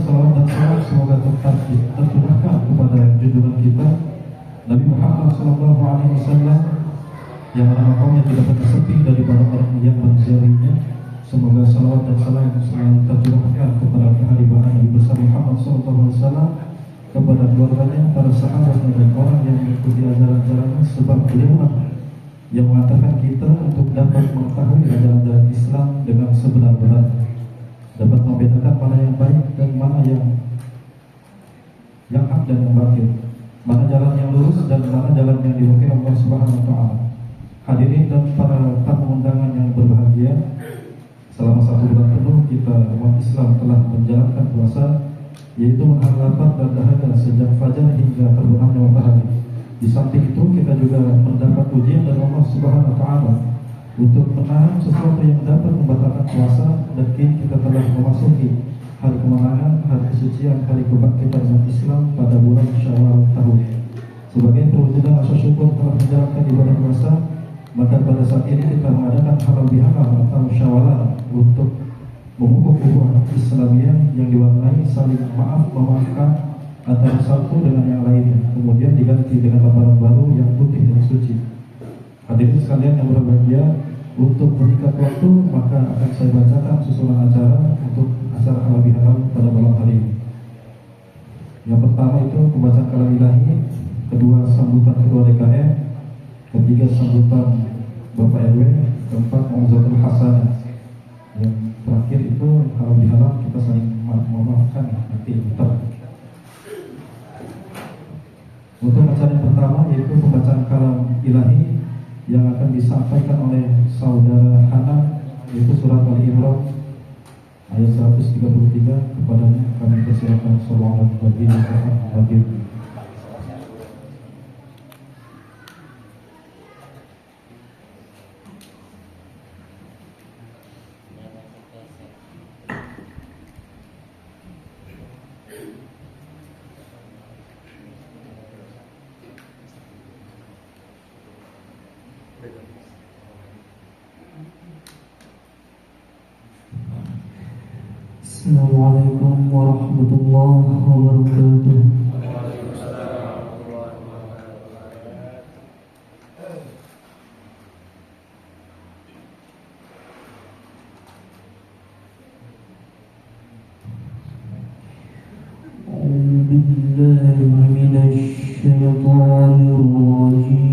salawat dan salam semoga tetap tercurahkan kepada junjungan kita Nabi Muhammad SAW, yang mana makamnya tidak pernah sepi dari orang-orang yang menziarinya. Semoga salawat dan salam selalu tercurahkan kepada kehadiran Nabi besar Muhammad SAW, kepada keluarganya, para sahabat dan orang yang mengikuti ajaran-ajarannya, sebab beliau yang mengatakan kita untuk dapat mengetahui ajaran-ajaran Islam dengan sebenar-benarnya, dapat membedakan mana yang baik dan mana yang hak dan yang batil, mana jalan yang lurus dan mana jalan yang dimungkinkan Allah Subhanahu wa taala. Hadirin dan para tamu undangan yang berbahagia, selama 1 bulan penuh kita umat Islam telah menjalankan puasa, yaitu menahan lapar dan dahaga sejak fajar hingga terbenamnya matahari. Di samping itu kita juga mendapat ujian dari Allah Subhanahu wa taala untuk menahan sesuatu yang dapat membatalkan puasa, dan kini kita telah memasuki hari kemenangan, hari kesucian, hari kebangkitan umat Islam pada bulan Syawal tahun. Sebagai perwujudan rasa syukur telah menjalankan ibadah puasa, maka pada saat ini kita mengadakan halal bihalal atau syawalan untuk memupuk ukhuwah Islamiyah yang diwarnai saling maaf memaafkan antara satu dengan yang lainnya, kemudian diganti dengan lembaran baru yang putih dan suci. Hadirin sekalian yang berbahagia, untuk mengikat waktu maka akan saya bacakan susunan acara untuk acara halal bihalal pada malam hari ini. Yang pertama itu pembacaan kalam ilahi, kedua sambutan ketua DKM, ketiga sambutan Bapak RW, keempat mau'izatul hasanah, yang terakhir itu halal bihalal kita saling memaafkan nanti bentar. Untuk acara yang pertama yaitu pembacaan kalam ilahi yang akan disampaikan oleh saudara Hana, yaitu surat Al-Imran ayat 133. Kepadanya kami persilakan sallallahu alaihi wasallam. Assalamualaikum warahmatullahi wabarakatuh. A'udzubillahi minasyaitonir rajim.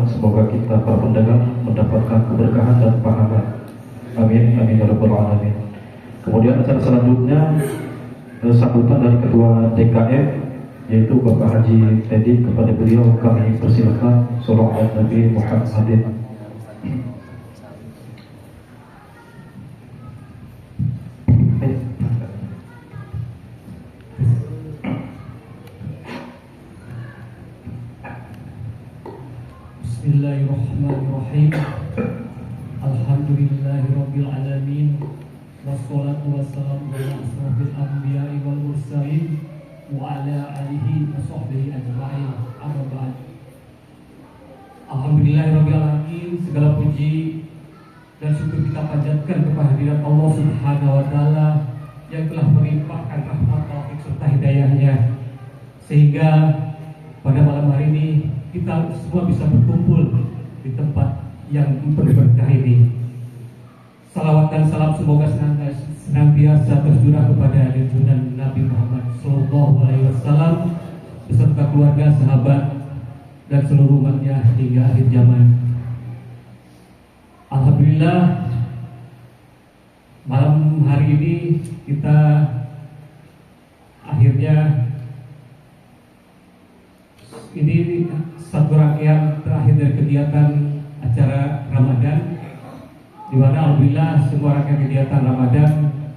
Semoga kita para pendengar mendapatkan keberkahan dan pahala. Amin, amin ya rabbal alamin. Kemudian acara selanjutnya sambutan dari Ketua DKM yaitu Bapak Haji Teddy. Kepada beliau kami persilakan salawat Nabi Muhammadin. Bismillahirrahmanirrahim. Alhamdulillahirabbil alamin. Wassalatu wassalamu ala asrofil anbiya'i wal mursalin wa ala alihi wa sahbihi ajma'in. Amma ba'd. Alhamdulillahirabbil alamin. Segala puji dan syukur kita panjatkan kehadirat Allah Subhanahu wa taala yang telah melimpahkan rahmat, taufik serta hidayahnya sehingga pada malam hari ini kita semua bisa berkumpul di tempat yang penuh berkah ini. Salawat dan salam semoga senantiasa tercurah kepada junjungan Nabi Muhammad SAW beserta keluarga, sahabat, dan seluruh umatnya hingga akhir zaman. Alhamdulillah, malam hari ini kita akhirnya ini satu rangkaian terakhir dari kegiatan acara Ramadan, di mana alhamdulillah semua rangkaian kegiatan Ramadan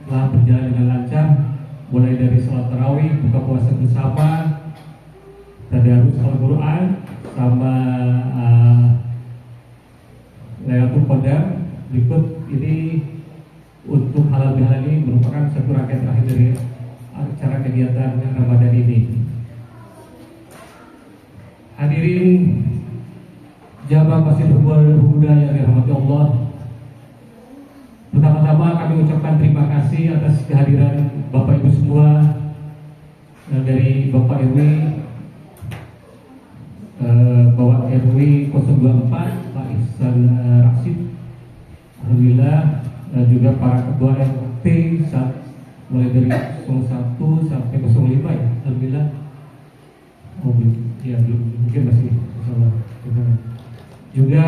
telah berjalan dengan lancar, mulai dari sholat tarawih, buka puasa bersama, tadarus Al-Quran, sama Lailatul Qadar. Berikut ini untuk halal bihalal ini merupakan satu rangkaian terakhir dari acara kegiatan Ramadan ini. Hadirin jamaah Masjid Huda yang dirahmati Allah, pertama-tama kami ucapkan terima kasih atas kehadiran Bapak Ibu semua, dari Bapak RW Bapak RW 024 Pak Ihsan Rasid, alhamdulillah, juga para ketua RT mulai dari 01 sampai 05 ya, alhamdulillah. Ya, belum, mungkin masih insyaallah. Juga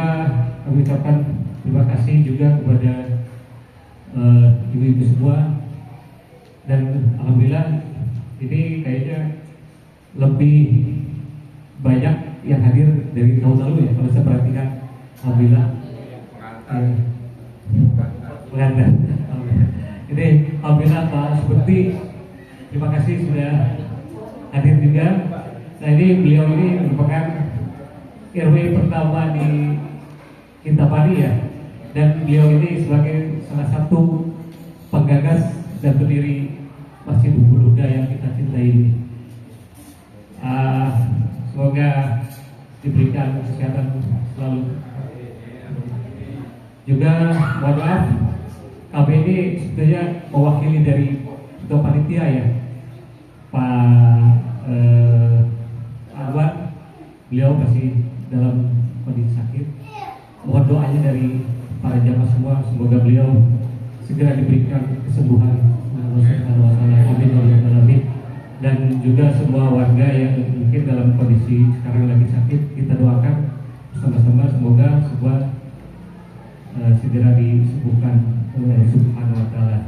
kami ucapkan terima kasih juga kepada ibu-ibu semua, dan alhamdulillah ini kayaknya lebih banyak yang hadir dari tahun lalu ya, kalau saya perhatikan. Alhamdulillah pengantar. Ini alhamdulillah Pak seperti terima kasih sudah hadir juga. Nah, ini beliau ini merupakan RW pertama di Kintapani ya, dan beliau ini sebagai salah satu penggagas dan pendiri Masjid Huda yang kita cintai ini. Semoga diberikan kesehatan selalu. Juga mohon maaf, kami ini sebetulnya mewakili dari ketua panitia ya, Pak Anwar. Beliau masih dalam kondisi sakit. Mohon doanya dari para jamaah semua, semoga beliau segera diberikan kesembuhan. Amin. Dan juga semua warga yang mungkin dalam kondisi sekarang lagi sakit, kita doakan bersama-sama semoga semua segera disembuhkan oleh Subhanahu wa taala.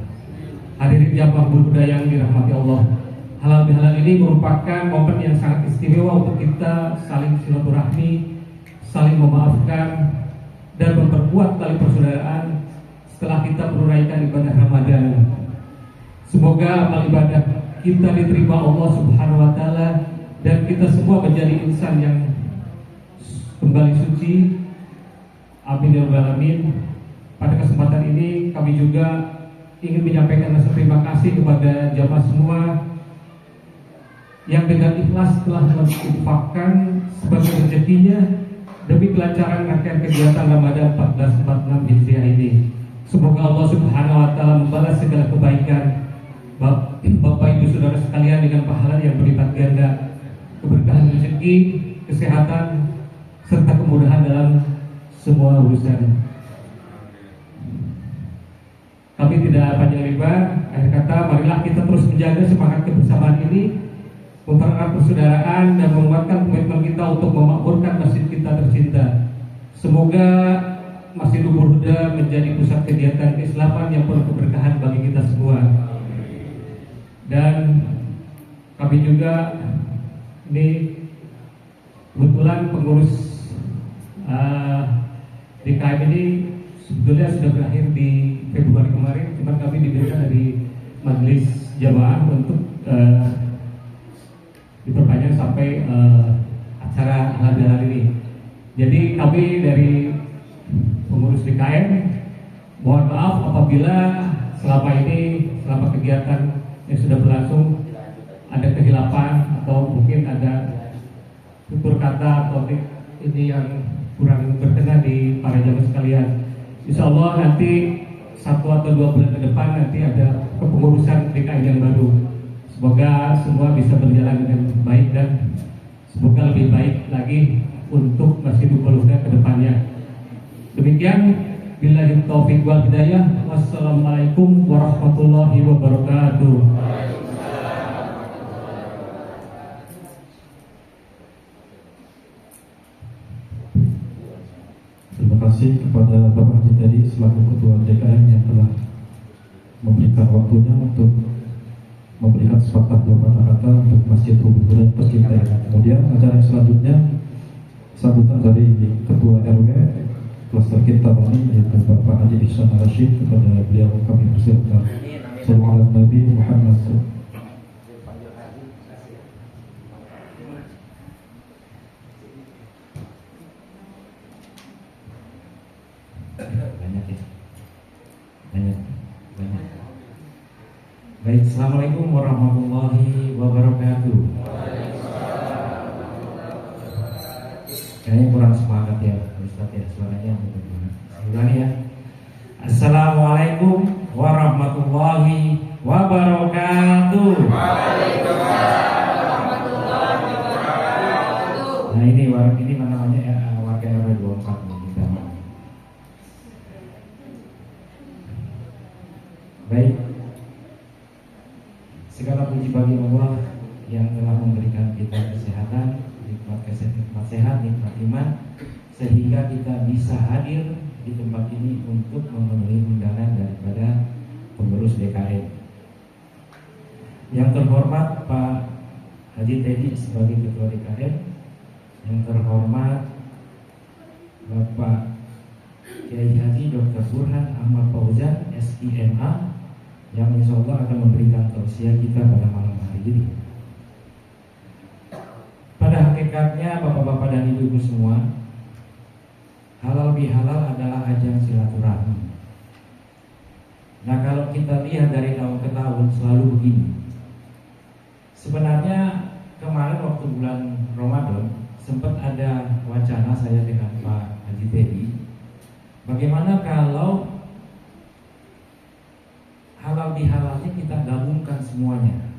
Hadirin jamaah Huda yang dirahmati Allah, halal bihalal ini merupakan momen yang sangat istimewa untuk kita saling silaturahmi, saling memaafkan, dan memperkuat tali persaudaraan setelah kita menunaikan ibadah Ramadan. Semoga amal ibadah kita diterima Allah Subhanahu wa taala dan kita semua menjadi insan yang kembali suci. Amin ya rabbal alamin. Pada kesempatan ini kami juga ingin menyampaikan rasa terima kasih kepada jamaah semua yang dengan ikhlas telah menginfakkan sebagai rezekinya demi kelancaran rangkaian kegiatan Ramadan 1446 Hijriah ini. Semoga Allah Subhanahu wa taala membalas segala kebaikan Bapak Ibu Saudara sekalian dengan pahala yang berlipat ganda, keberkahan rezeki, kesehatan, serta kemudahan dalam semua urusan. Kami tidak panjang lebar, akhir kata marilah kita terus menjaga semangat kebersamaan ini, mempererat persaudaraan dan menguatkan komitmen kita untuk memakmurkan masjid kita tercinta. Semoga Masjid Huda menjadi pusat kegiatan keislaman yang penuh keberkahan bagi kita semua. Dan kami juga ini kebetulan pengurus DKM ini sebetulnya sudah berakhir di Februari kemarin, cuma kami diberikan dari majelis jamaah untuk diperpanjang sampai acara halal bihalal ini. Jadi kami dari pengurus DKM mohon maaf apabila selama kegiatan yang sudah berlangsung ada kehilapan atau mungkin ada tutur kata atau ini yang kurang berkenan di para jamaah sekalian. Insya Allah nanti 1 atau 2 bulan ke depan nanti ada kepengurusan DKM yang baru. Semoga semua bisa berjalan dengan baik dan semoga lebih baik lagi untuk Masjidul Huda ke depannya. Demikian, billahi taufiq wal hidayah. Wassalamualaikum warahmatullahi wabarakatuh. Terima kasih kepada Bapak Haji Teddy selaku Ketua DKM yang telah memberikan waktunya untuk memberikan sepatah dua patah kata untuk Masjid Huda tercinta. Kemudian acara yang selanjutnya sambutan dari Ketua RW Klaster Kintamani yaitu Bapak Haji Ihsan Rashid. Kepada beliau kami persilakan. Sallallahu alaihi Nabi Muhammad. Banyak. Baik, assalamualaikum warahmatullahi wabarakatuh. Kayaknya kurang semangat ya Ustaz ya, suaranya bagaimana? Ulangi ya. Assalamualaikum warahmatullahi wabarakatuh. Nah ini mana namanya ya, warga RW 24 nih kita. Baik, segala puji bagi Allah yang telah memberikan kita kesehatan, nikmat sehat, nikmat iman, sehingga kita bisa hadir di tempat ini untuk memenuhi undangan daripada pengurus DKM. Yang terhormat Pak Haji Teddy sebagai Ketua DKM, yang terhormat Bapak Kiai Haji Dr. Burhan Ahmad Fauzan SIMA, yang insya Allah akan memberikan tausiah kita pada malam hari ini. Pada hakikatnya bapak-bapak dan ibu-ibu semua, halal bihalal adalah ajang silaturahmi. Nah kalau kita lihat dari tahun ke tahun selalu begini. Sebenarnya kemarin waktu bulan Ramadan sempat ada wacana saya dengan Pak Haji Teddy, bagaimana kalau halal bihalalnya kita gabungkan semuanya.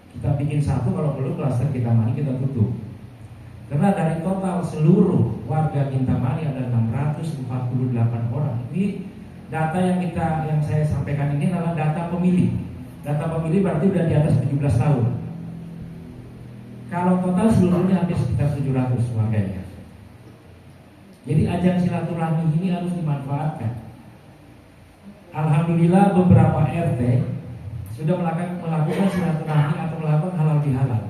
Kita bikin satu, kalau perlu klaster Kintamani kita tutup. Karena dari total seluruh warga Kintamani ada 648 orang. Ini data yang saya sampaikan ini adalah data pemilih. Data pemilih berarti sudah di atas 17 tahun. Kalau total seluruhnya hampir sekitar 700 warganya. Jadi ajang silaturahmi ini harus dimanfaatkan. Alhamdulillah beberapa RT sudah melakukan silaturahmi atau melakukan halal bihalal.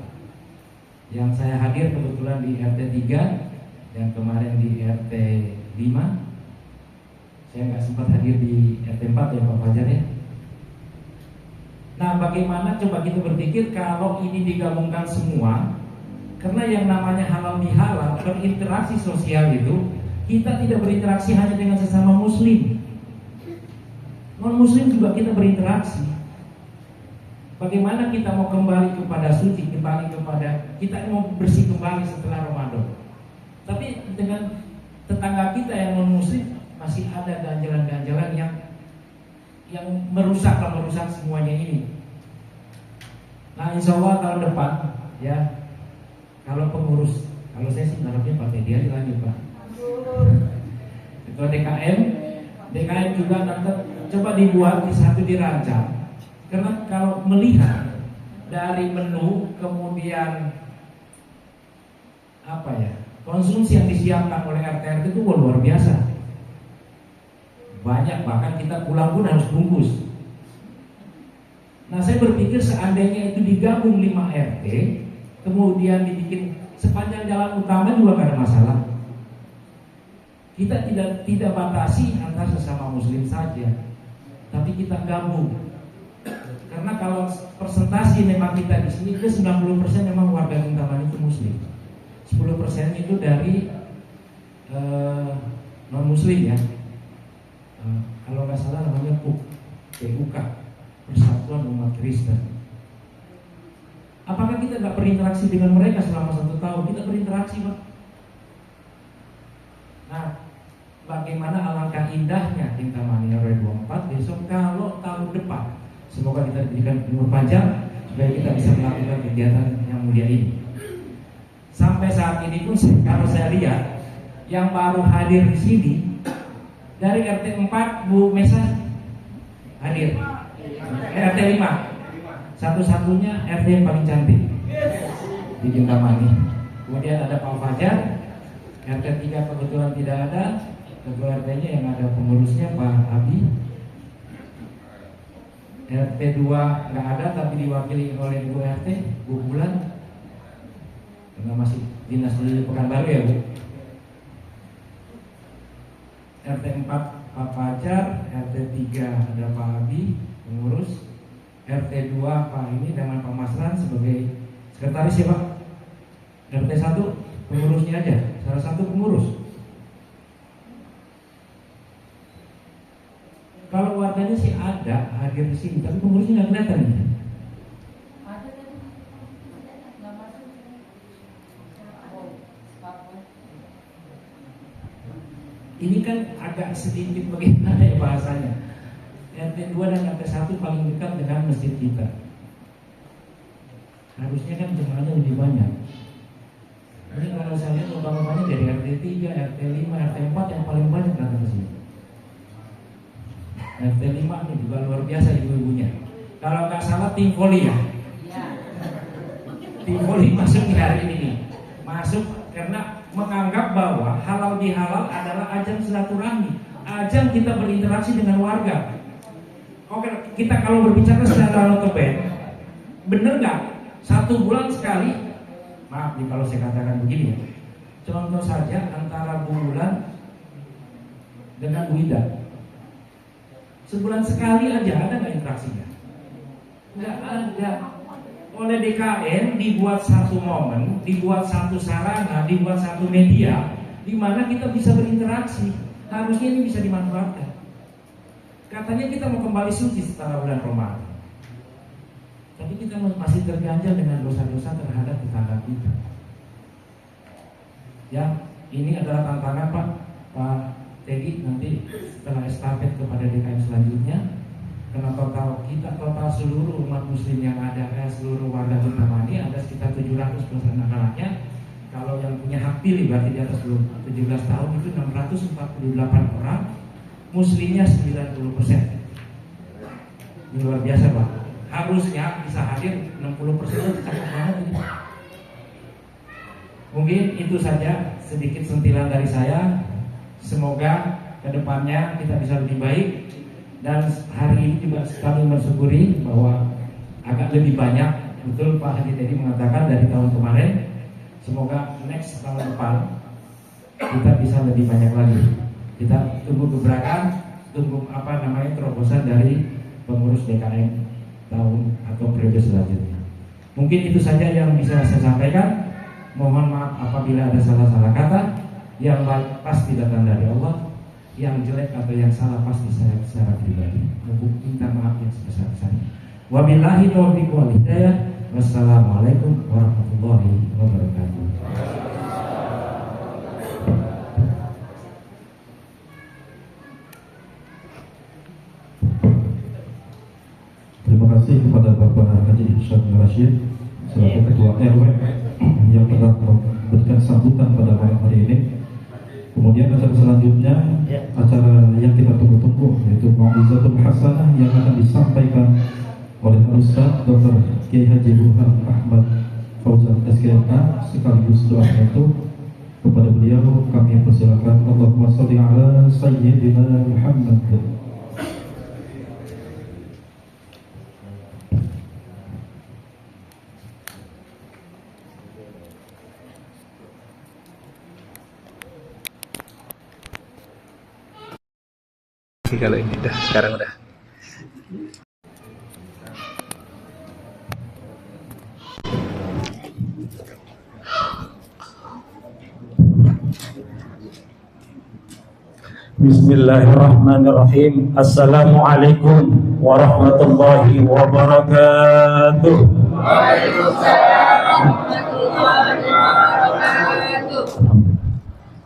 Yang saya hadir kebetulan di RT 3 dan kemarin di RT 5. Saya nggak sempat hadir di RT 4 ya Pak Fajar ya. Nah bagaimana coba kita berpikir kalau ini digabungkan semua. Karena yang namanya halal bihalal, berinteraksi sosial itu, kita tidak berinteraksi hanya dengan sesama muslim. Non-muslim juga kita berinteraksi. Bagaimana kita mau kembali kepada suci, kita mau bersih kembali setelah Ramadan. Tapi dengan tetangga kita yang non-muslim masih ada ganjalan-ganjalan yang merusak semuanya ini. Nah insya Allah tahun depan ya, kalau saya sih harapnya Pak Teddy aja lagi Pak. Ketua DKM juga nanti coba dibuat di satu dirancang. Karena kalau melihat dari menu kemudian konsumsi yang disiapkan oleh RT itu luar biasa. Banyak, bahkan kita pulang pun harus bungkus. Nah saya berpikir seandainya itu digabung 5 RT, kemudian dibikin sepanjang jalan utama juga gak ada masalah. Kita tidak batasi antar sesama muslim saja, tapi kita gabung. Karena kalau persentase memang kita di sini ke 90% memang warga Kintamani itu muslim. 10% itu dari non muslim ya. Kalau nggak salah namanya PUK, Persatuan Umat Kristen. Apakah kita nggak berinteraksi dengan mereka selama 1 tahun? Kita berinteraksi, Pak. Nah, bagaimana alangkah indahnya Kintamani RW24 besok kalau tahun depan, semoga kita diberikan umur panjang supaya kita bisa melakukan kegiatan yang mulia ini. Sampai saat ini pun kalau saya lihat yang baru hadir di sini dari RT 4 Bu Mesa hadir, RT 5 satu-satunya RT yang paling cantik di Kintamani. Kemudian ada Pak Fajar, RT 3 kebetulan tidak ada, ketua RT-nya yang ada pengurusnya Pak Abi. RT 2 nggak ada tapi diwakili oleh Ibu RT, Bu Bulan, karena masih dinas di Pekanbaru ya Bu. RT 4 Pak Fajar, RT 3 ada Pak Abi pengurus, RT 2 Pak ini dengan Pak Masran sebagai sekretaris ya Pak. RT 1 pengurusnya aja, salah satu pengurus. Kalau warganya sih ada hadir di sini, tapi pengurusnya nggak kelihatan nih. Ini kan agak sedikit bagaimana ya bahasanya. RT 2 dan RT 1 paling dekat dengan masjid kita. Harusnya kan jemaahnya lebih banyak. Ini kalau saya lihat umpamanya dari RT 3, RT 5, RT 4 yang paling banyak datang ke sini. RT 5 ini juga luar biasa ibu-ibunya. Kalau nggak salah tim voli ya. Tim voli masuk di hari ini nih. Masuk karena menganggap bahwa halal bihalal adalah ajang silaturahmi, ajang kita berinteraksi dengan warga. Oke, kita kalau berbicara secara notabene, bener nggak? 1 bulan sekali, maaf nih kalau saya katakan begini ya. Contoh saja antara Bu Bulan dengan Bu Ida, sebulan sekali aja ada nggak interaksinya? Nggak ada. Oleh DKN dibuat satu momen, dibuat satu sarana, dibuat satu media di mana kita bisa berinteraksi. Harusnya ini bisa dimanfaatkan. Katanya kita mau kembali suci setelah bulan Ramadan, tapi kita masih terganjal dengan dosa-dosa terhadap tetangga kita. Ya, ini adalah tantangan Pak Teddy nanti setelah estafet kepada DKM selanjutnya. Karena total seluruh umat muslim yang ada, seluruh warga Kintamani ada sekitar 700 plus anak-anaknya. Kalau yang punya hak pilih berarti di atas 17 tahun itu 648 orang, muslimnya 90%. Ini luar biasa Pak. Harusnya bisa hadir 60%, itu cakep banget ini. Mungkin itu saja sedikit sentilan dari saya. Semoga kedepannya kita bisa lebih baik. Dan hari ini juga kami bersyukuri bahwa agak lebih banyak. Betul Pak Haji tadi mengatakan dari tahun kemarin. Semoga next tahun depan kita bisa lebih banyak lagi. Kita tunggu gebrakan, tunggu terobosan dari pengurus DKM tahun atau periode selanjutnya. Mungkin itu saja yang bisa saya sampaikan. Mohon maaf apabila ada salah-salah kata. Yang baik pasti datang dari Allah, yang jelek atau yang salah pasti saya secara pribadi minta maaf yang sebesar-besarnya. Wabillahi taufiq wal hidayah. Wassalamualaikum warahmatullahi wabarakatuh. Terima kasih kepada Bapak Haji Syarif Rashid selaku Ketua RW yang telah memberikan sambutan pada malam hari ini. Kemudian acara selanjutnya, acara yang kita tunggu-tunggu, yaitu Mau'izatul Hasanah yang akan disampaikan oleh Ustaz Dr. Kiai Haji Burhan Ahmad Fauzan SKMA. Sekaligus doa itu kepada beliau kami persilakan. Allahumma sholli ala Sayyidina Muhammad. Kalau ini udah sekarang udah. Bismillahirrahmanirrahim. Assalamualaikum warahmatullahi wabarakatuh.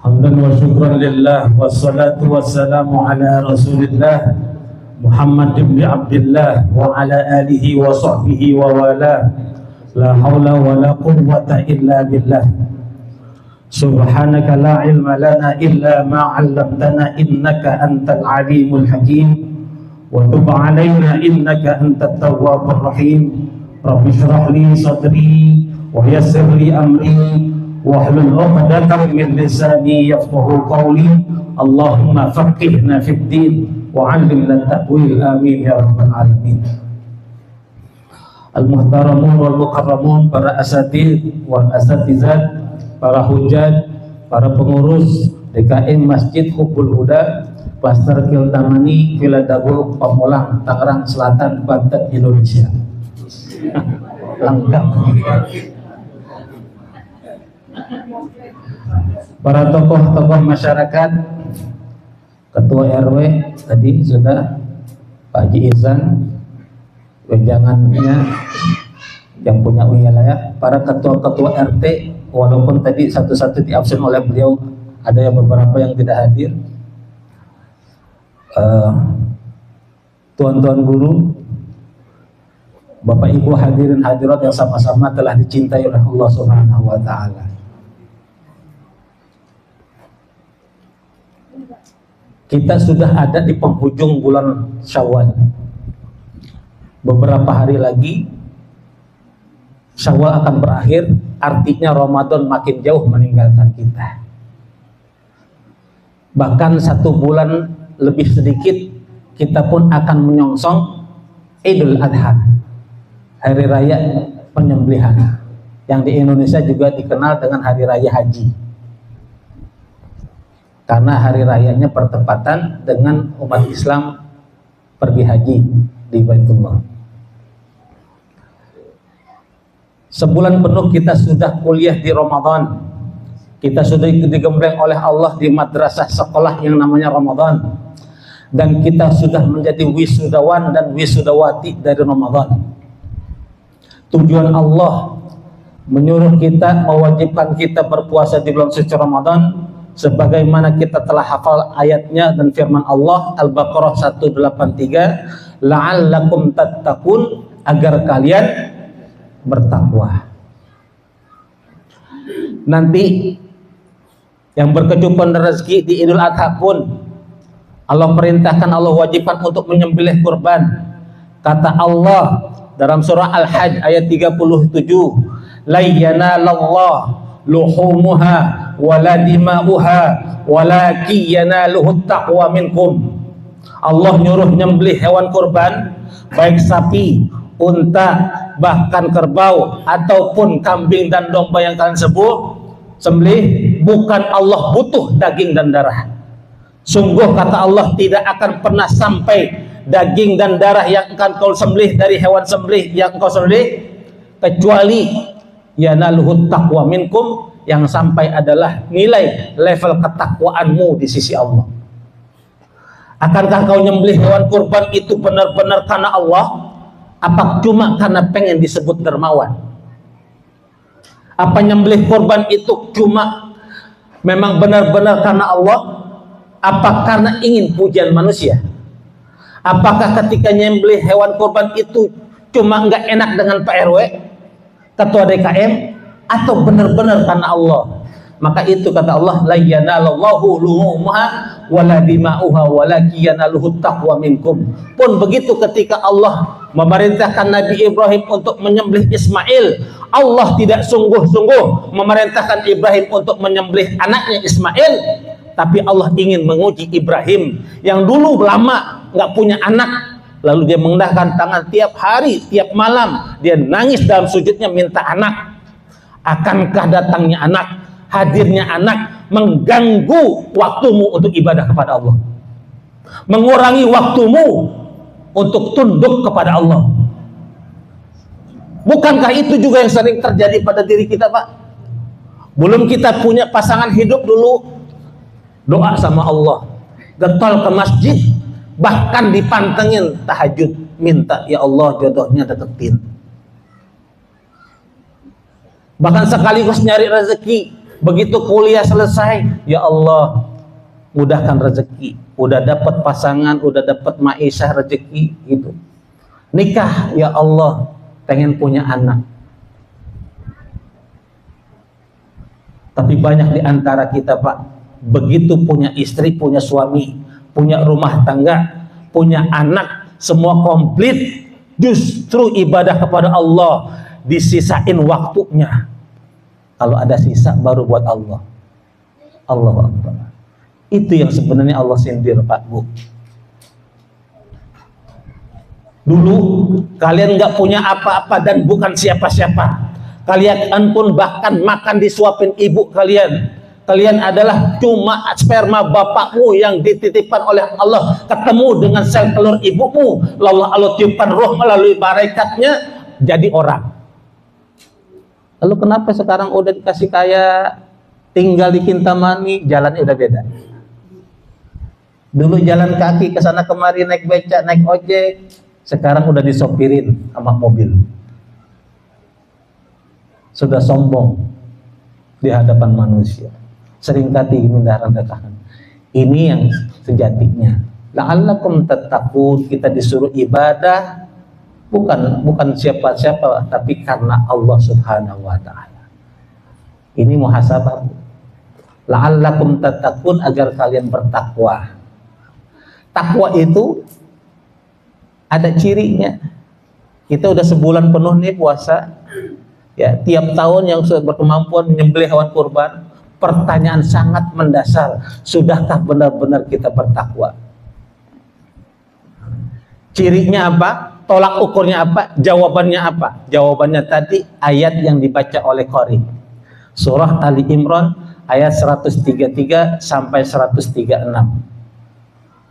Hamdan wa syukran lillah, wassalatu wassalamu ala rasulillah Muhammad ibn Abdullah wa ala alihi wa sahbihi wa wala. La hawla wa la quwwata illa billah. Subhanaka la ilma lana illa ma 'allamtana innaka antal alimul hakim wa tub 'alaina innaka antat tawwabur rahim. Rabbi shrah li sadri wa yassir li amri wahlul 'uqdatam min lisani yafqahu qawli. Allahumma faqihna fid din wa 'allimna at-ta'wil amin ya rabbal alamin. Al-muhtaramun wal mukarramun, para asatidz wal asatizat, para hujat, para pengurus DKM Masjid Hubbul Huda, Klaster Kiltamani, Villa Dago, Pamulang, Tangerang Selatan, Banten, Indonesia. Lengkap. Para tokoh-tokoh masyarakat, Ketua RW tadi sudah, Pak Haji Izan, wejangannya yang punya wilayah, para ketua-ketua RT, walaupun tadi satu-satu diabsen oleh beliau, ada yang beberapa yang tidak hadir. Tuan-tuan guru, Bapak Ibu hadirin hadirat yang sama-sama telah dicintai oleh Allah Subhanahu wa taala. Kita sudah ada di penghujung bulan Syawal. Beberapa hari lagi Syawal akan berakhir, artinya Ramadan makin jauh meninggalkan kita. Bahkan 1 bulan lebih sedikit kita pun akan menyongsong Idul Adha, hari raya penyembelihan, yang di Indonesia juga dikenal dengan hari raya haji, karena hari rayanya bertepatan dengan umat Islam pergi haji di Baitullah. Sebulan penuh kita sudah kuliah di Ramadan. Kita sudah digembleng oleh Allah di madrasah sekolah yang namanya Ramadan. Dan kita sudah menjadi wisudawan dan wisudawati dari Ramadan. Tujuan Allah menyuruh kita, mewajibkan kita berpuasa di bulan suci Ramadan, sebagaimana kita telah hafal ayatnya dan firman Allah Al-Baqarah 183, la'allakum tattaqun, agar kalian bertakwa. Nanti yang berkecukupan rezeki di Idul Adha pun Allah perintahkan, Allah wajibkan untuk menyembelih kurban. Kata Allah dalam surah Al-Hajj ayat 37, la yanalallah luhumuha wala dima'uha walakin yanaluhut taqwa minkum. Allah nyuruh nyembelih hewan kurban, baik sapi, unta, bahkan kerbau ataupun kambing dan domba yang kalian sembelih, bukan Allah butuh daging dan darah. Sungguh kata Allah, tidak akan pernah sampai daging dan darah yang akan kau sembelih dari hewan sembelih yang kau sembelih, kecuali yanaluhut taqwa minkum, yang sampai adalah nilai level ketakwaanmu di sisi Allah. Akankah kau nyembelih hewan kurban itu benar-benar karena Allah? Apa cuma karena pengen disebut dermawan? Apa nyembelih kurban itu cuma memang benar-benar karena Allah? Apa karena ingin pujian manusia? Apakah ketika nyembelih hewan kurban itu cuma nggak enak dengan Pak RW, ketua DKM, atau benar-benar karena Allah? Maka itu kata Allah, la yanalallahu luhumuha wala dima'uha walakin yanaluhut taqwa minkum. Pun begitu ketika Allah memerintahkan Nabi Ibrahim untuk menyembelih Ismail, Allah tidak sungguh-sungguh memerintahkan Ibrahim untuk menyembelih anaknya Ismail, tapi Allah ingin menguji Ibrahim yang dulu lama nggak punya anak, lalu dia mengendahkan tangan tiap hari, tiap malam dia nangis dalam sujudnya minta anak. Akankah datangnya anak, hadirnya anak mengganggu waktumu untuk ibadah kepada Allah, mengurangi waktumu untuk tunduk kepada Allah? Bukankah itu juga yang sering terjadi pada diri kita, Pak? Belum kita punya pasangan hidup dulu, doa sama Allah, getol ke masjid, bahkan dipantengin tahajud, minta ya Allah jodohnya deketin. Bahkan sekaligus nyari rezeki, begitu kuliah selesai, ya Allah mudahkan rezeki, udah dapat pasangan, udah dapat maisha rezeki gitu. Nikah, ya Allah pengen punya anak. Tapi banyak di antara kita, Pak, begitu punya istri, punya suami, punya rumah tangga, punya anak, semua komplit, justru ibadah kepada Allah disisain waktunya. Kalau ada sisa baru buat Allah. Allahu Akbar. Itu yang sebenarnya Allah sindir, Pak, Bu. Dulu kalian nggak punya apa-apa dan bukan siapa-siapa. Kalian pun bahkan makan disuapin ibu kalian. Kalian adalah cuma sperma bapakmu yang dititipkan oleh Allah, ketemu dengan sel telur ibumu, lalu Allah tiupkan roh melalui malaikatnya jadi orang. Lalu kenapa sekarang udah dikasih kaya, tinggal di Kintamani, jalannya udah beda. Dulu jalan kaki ke sana kemari, naik becak, naik ojek, sekarang udah disopirin sama mobil. Sudah sombong di hadapan manusia, seringkali mendarah-darahkan. Ini yang sejatinya. La'allakum tattaqun, kita disuruh ibadah bukan siapa-siapa, tapi karena Allah Subhanahu wa taala. Ini muhasabah. La'allakum tattaqun, agar kalian bertakwa. Takwa itu ada cirinya. Kita udah sebulan penuh nih puasa. Ya, tiap tahun yang sudah berkemampuan menyembelih hewan kurban, pertanyaan sangat mendasar, sudahkah benar-benar kita bertakwa? Cirinya apa? Tolak ukurnya apa? Jawabannya apa? Jawabannya tadi ayat yang dibaca oleh Qori. Surah Ali Imran ayat 133 sampai 136.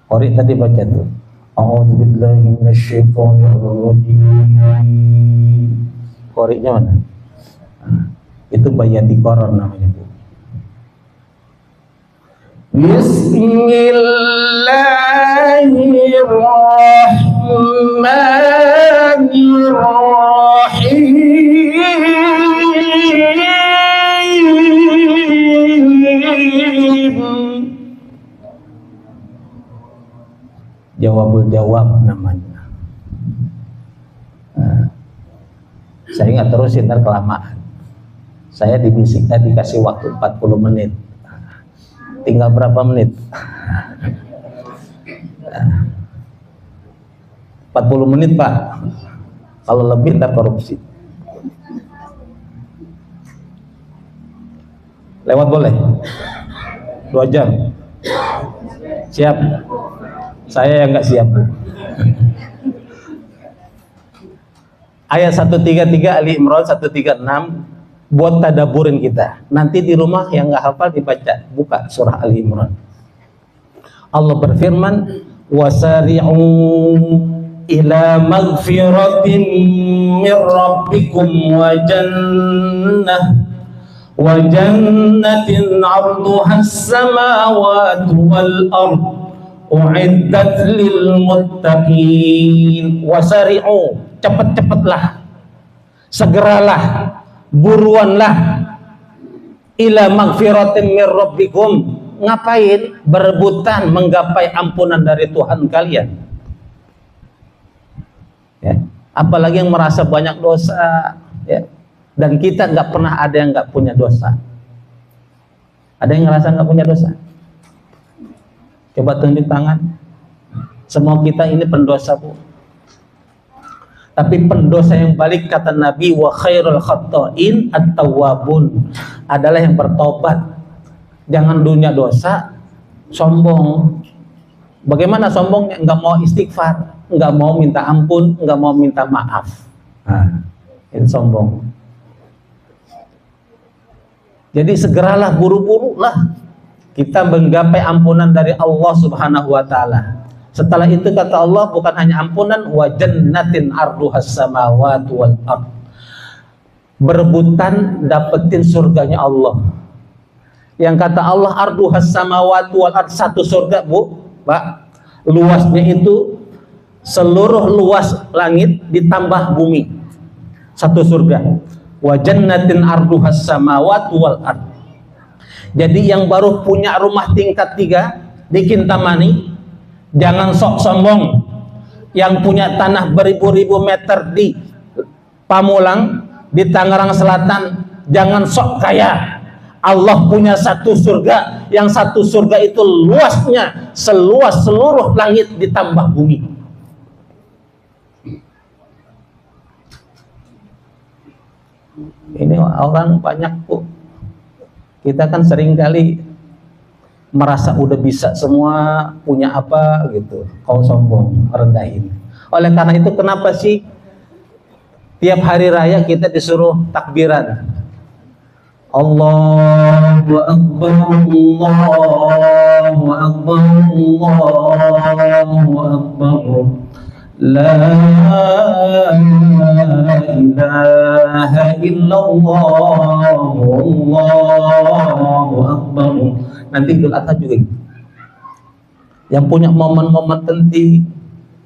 Qori tadi baca tuh. A'udzubillahi minasyaitonirrajim. Qorinya mana? Itu Bayati Qoror namanya, Bu. Bismillahirrahmanirrahim. Jawabul jawab namanya. Saya nggak terusin, ntar kelamaan. Saya dibisikkan dikasih waktu 40 menit. Tinggal berapa menit? 40 menit, Pak. Kalau lebih ntar korupsi. Lewat boleh? 2 jam. Siap? Saya yang nggak siap, Bu. Ayat 133 Ali Imran 136 buat tadaburin kita. Nanti di rumah yang nggak hafal dibaca, buka surah Ali Imran. Allah berfirman, wasari'u ila magfiratin min rabbikum wa jannatin 'arduha as-samawati wal ard u'iddat lil muttaqin. Wasari'u, cepet-cepetlah, segeralah, buruanlah, ila magfiratin min rabbikum. Ngapain? Berebutan menggapai ampunan dari Tuhan kalian. Ya. Apalagi yang merasa banyak dosa, ya. Dan kita nggak pernah ada yang nggak punya dosa. Ada yang ngerasa nggak punya dosa? Coba tunjuk tangan. Semua kita ini pendosa, Bu. Tapi pendosa yang balik, kata Nabi, wa khairul khatta'in at-tawwabun, adalah yang bertobat. Jangan dunia dosa sombong. Bagaimana sombongnya? Nggak mau istighfar, nggak mau minta ampun, nggak mau minta maaf. Nah, itu sombong. Jadi segeralah, buru-buru lah kita menggapai ampunan dari Allah Subhanahu wa taala. Setelah itu kata Allah, bukan hanya ampunan, wa jannatin arduhas samawati wal ard. Berebutan dapetin surganya Allah. Yang kata Allah arduhas samawati wal ard, satu surga, Bu, Pak. Luasnya itu seluruh luas langit ditambah bumi. Satu surga. Wa jannatin arduhas samawati wal ard. Jadi yang baru punya rumah tingkat 3 di Kintamani, jangan sok sombong. Yang punya tanah beribu-ribu meter di Pamulang, di Tangerang Selatan, jangan sok kaya. Allah punya satu surga, yang satu surga itu luasnya seluas seluruh langit ditambah bumi. Ini orang banyak, Bu. Kita kan sering kali merasa udah bisa semua, punya apa gitu, kau sombong, rendahin. Oleh karena itu kenapa sih tiap hari raya kita disuruh takbiran? Allahu Akbar, Allahu Akbar, Allahu Akbar, la ilaha illallah, Allahu Akbar. Nanti Idul Adha juga gitu. Yang punya momen-momen penting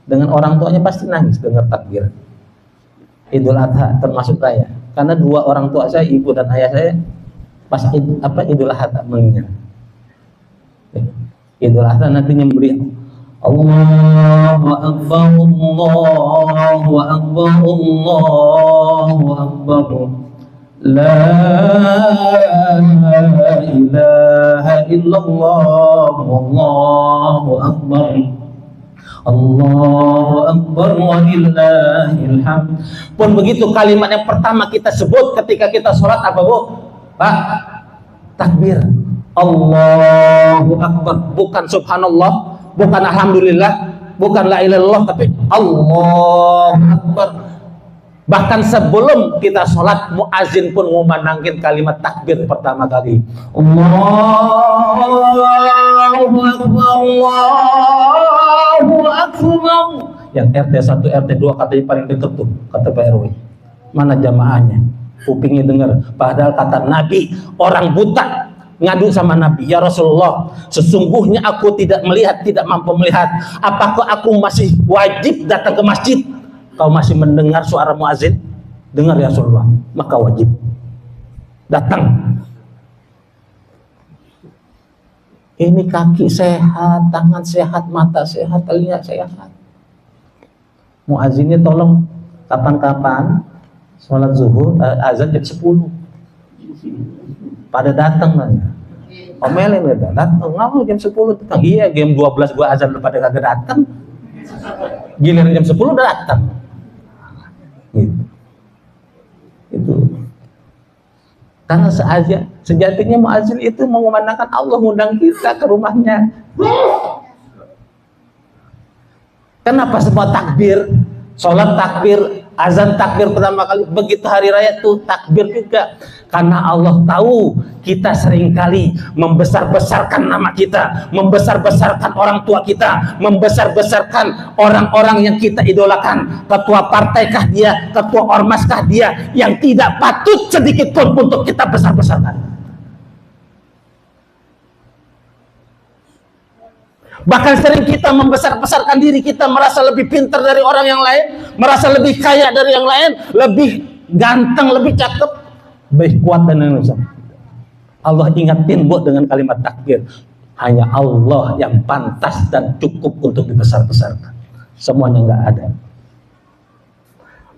dengan orang tuanya pasti nangis dengar takbir Idul Adha termasuk raya. Karena 2 orang tua saya, ibu dan ayah saya, pas Idul Adha mengingat. Idul Adha nanti nyembelih Allahu Akbar, Allahu Akbar, Allahu Akbar, la ilaha illallah, Allahu Akbar, Allahu Akbar, walillahil hamd. Pun begitu kalimat yang pertama kita sebut ketika kita sholat apa, Bu? Pak, takbir Allahu Akbar, bukan subhanallah, bukan alhamdulillah, bukan la ilaha illallah, tapi Allahu Akbar. Bahkan sebelum kita sholat, muazin pun ngumandangin kalimat takbir pertama kali. Allahu Akbar, Allahu Akbar. Yang RT 1, RT 2 katanya paling dekat tuh, kata Pak RW. Mana jamaahnya? Kupingnya dengar. Padahal kata Nabi, orang buta ngadu sama Nabi, ya Rasulullah, sesungguhnya aku tidak melihat, tidak mampu melihat. Apakah aku masih wajib datang ke masjid? Kau masih mendengar suara muazin? Dengar ya Rasulullah, maka wajib datang. Ini kaki sehat, tangan sehat, mata sehat, telinga sehat. Muazinnya tolong kapan-kapan sholat zuhur, azan jam 10. Pada datang nanya. Omelin ya, datang, ngapa jam 10 datang? Iya, jam 12 gua azan pada kagak datang. Giliran jam 10 udah datang. Gitu. Itu. Karena sejatinya muazin itu mengumandangkan Allah ngundang kita ke rumahnya. Kenapa semua takbir? Sholat takbir, azan takbir pertama kali, begitu hari raya tuh takbir juga. Karena Allah tahu kita seringkali membesar-besarkan nama kita, membesar-besarkan orang tua kita, membesar-besarkan orang-orang yang kita idolakan. Ketua partaikah dia, ketua ormaskah dia, yang tidak patut sedikit pun untuk kita besar-besarkan. Bahkan sering kita membesar-besarkan diri kita, merasa lebih pintar dari orang yang lain, merasa lebih kaya dari yang lain, lebih ganteng, lebih cakep, lebih kuat dan lain-lain. Allah ingatin buat dengan kalimat takbir, hanya Allah yang pantas dan cukup untuk dibesar-besarkan. Semuanya nggak ada.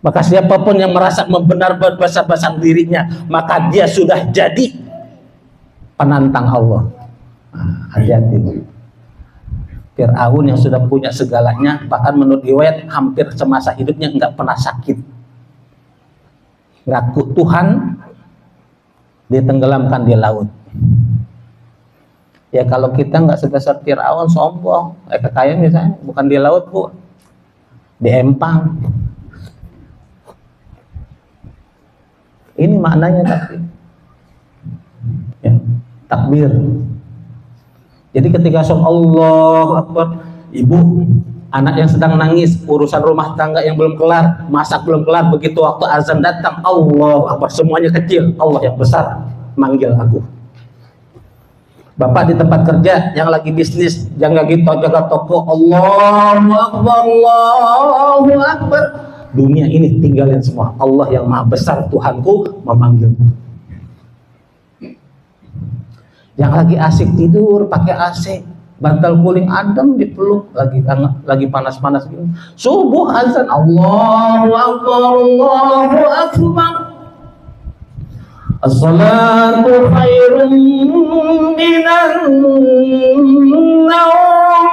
Maka siapapun yang merasa membenar besar-besar dirinya, maka dia sudah jadi penantang Allah. Hati-hati. Fir'aun yang sudah punya segalanya, bahkan menurut riwayat hampir semasa hidupnya nggak pernah sakit. Ngaku Tuhan, ditenggelamkan di laut. Ya kalau kita nggak sebesar Fir'aun, sombong, kekayaan misalnya bukan di laut, Bu, di empang. Ini maknanya takbir. Ya, takbir. Jadi ketika sholat Allahu Akbar, ibu anak yang sedang nangis, urusan rumah tangga yang belum kelar, masak belum kelar, begitu waktu azan datang, Allahu Akbar, semuanya kecil, Allah yang besar manggil aku. Bapak di tempat kerja yang lagi bisnis, yang lagi jaga toko, Allahu Akbar, Allahu Akbar. Dunia ini tinggalin semua. Allah yang maha besar, Tuhanku memanggil. Yang lagi asik tidur pakai AC, bantal guling adem dipeluk, lagi panas-panas gitu. Subuh azan, Allahu Akbar, Allahu Akbar. As-salatu khairun minan naum.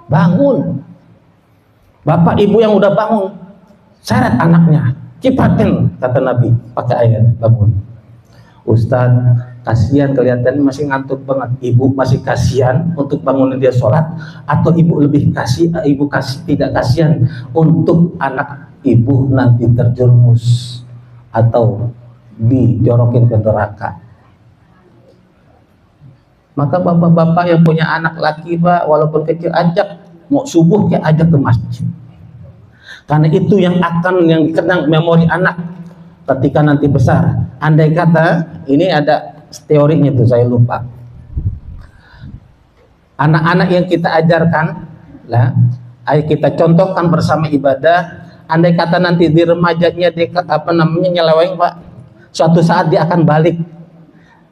Bangun. Bapak ibu yang udah bangun, seret anaknya, cipatin kata Nabi pakai ayat, bangun. Ustaz, kasihan kelihatannya masih ngantuk banget. Ibu masih kasihan untuk bangunin dia sholat, atau ibu lebih tidak kasihan untuk anak ibu nanti terjerumus atau dijorokin ke neraka? Maka bapak-bapak yang punya anak laki, Pak, walaupun kecil, ajak, mau subuh kayak ajak ke masjid, karena itu yang dikenang memori anak ketika nanti besar. Andai kata, ini ada teorinya tuh, saya lupa, anak-anak yang kita ajarkan lah, ayo kita contohkan bersama ibadah. Andai kata nanti di remajanya dia nyeleweng, Pak, suatu saat dia akan balik,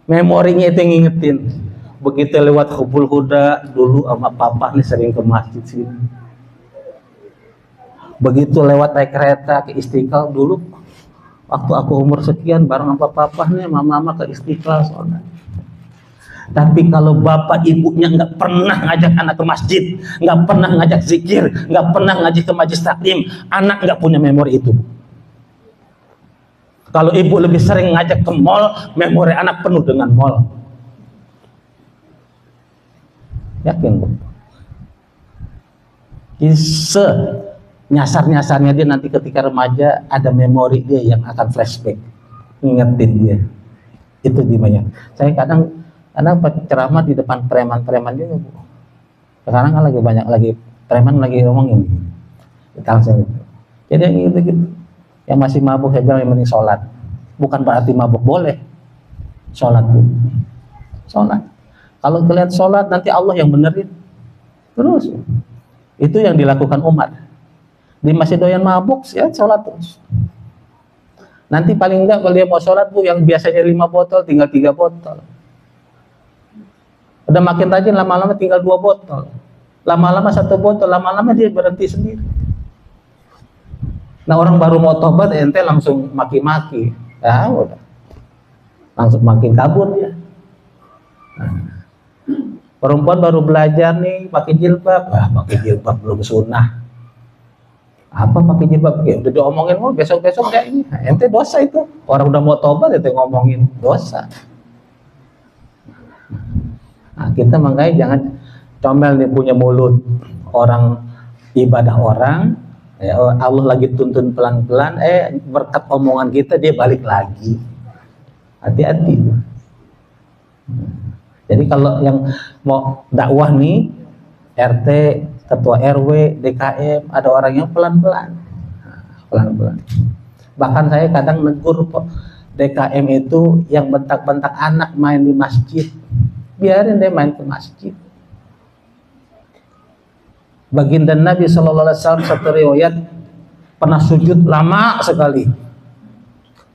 memorinya itu yang ngingetin. Begitu lewat Hubul Huda, dulu sama papa nih sering ke masjid sini. Begitu lewat naik kereta ke Istiqlal, dulu waktu aku umur sekian bareng sama papa nih, mama ke Istiqlal soalnya. Tapi kalau bapak ibunya nggak pernah ngajak anak ke masjid, nggak pernah ngajak zikir, nggak pernah ngajak ke majelis taklim, anak nggak punya memori itu. Kalau ibu lebih sering ngajak ke mall, memori anak penuh dengan mall. Yakin, Bu? Nyasar-nyasarnya dia nanti ketika remaja, ada memori dia yang akan flashback, ngingetin dia. Itu dimana. Saya kadang ceramah di depan preman-preman juga, Bu. Sekarang kan lagi banyak lagi preman lagi ngomongin kita langsung gitu. Jadi yang gitu-gitu, yang masih mabuk, saya bilang yang penting sholat. Bukan berarti mabuk, boleh sholat, Bu. Sholat. Kalau kalian sholat, nanti Allah yang benerin. Terus itu yang dilakukan Umar. Dia masih doyan mabuk, ya sholat terus. Nanti paling enggak kalau dia mau sholat, Bu, yang biasanya 5 botol tinggal 3 botol. Udah makin rajin, lama-lama tinggal 2 botol. Lama-lama 1 botol, lama-lama dia berhenti sendiri. Nah, orang baru mau tobat, ente langsung maki-maki. Ya udah, langsung makin kabur dia. Perempuan baru belajar nih pakai jilbab, pakai jilbab belum sunnah. Apa pakai jilbab? Ya udah diomongin, oh besok-besok kayak ini. Nah, ente dosa itu. Orang udah mau tobat ente ngomongin dosa. Nah, kita makanya jangan comel nih punya mulut. Orang ibadah orang, ya Allah lagi tuntun pelan-pelan, berkat omongan kita dia balik lagi. Hati-hati. Jadi kalau yang mau dakwah nih, RT, ketua RW, DKM, ada orang yang pelan-pelan. Pelan-pelan. Bahkan saya kadang negur kok, DKM itu yang bentak-bentak anak main di masjid. Biarin dia main ke masjid. Baginda Nabi SAW satu riwayat pernah sujud lama sekali.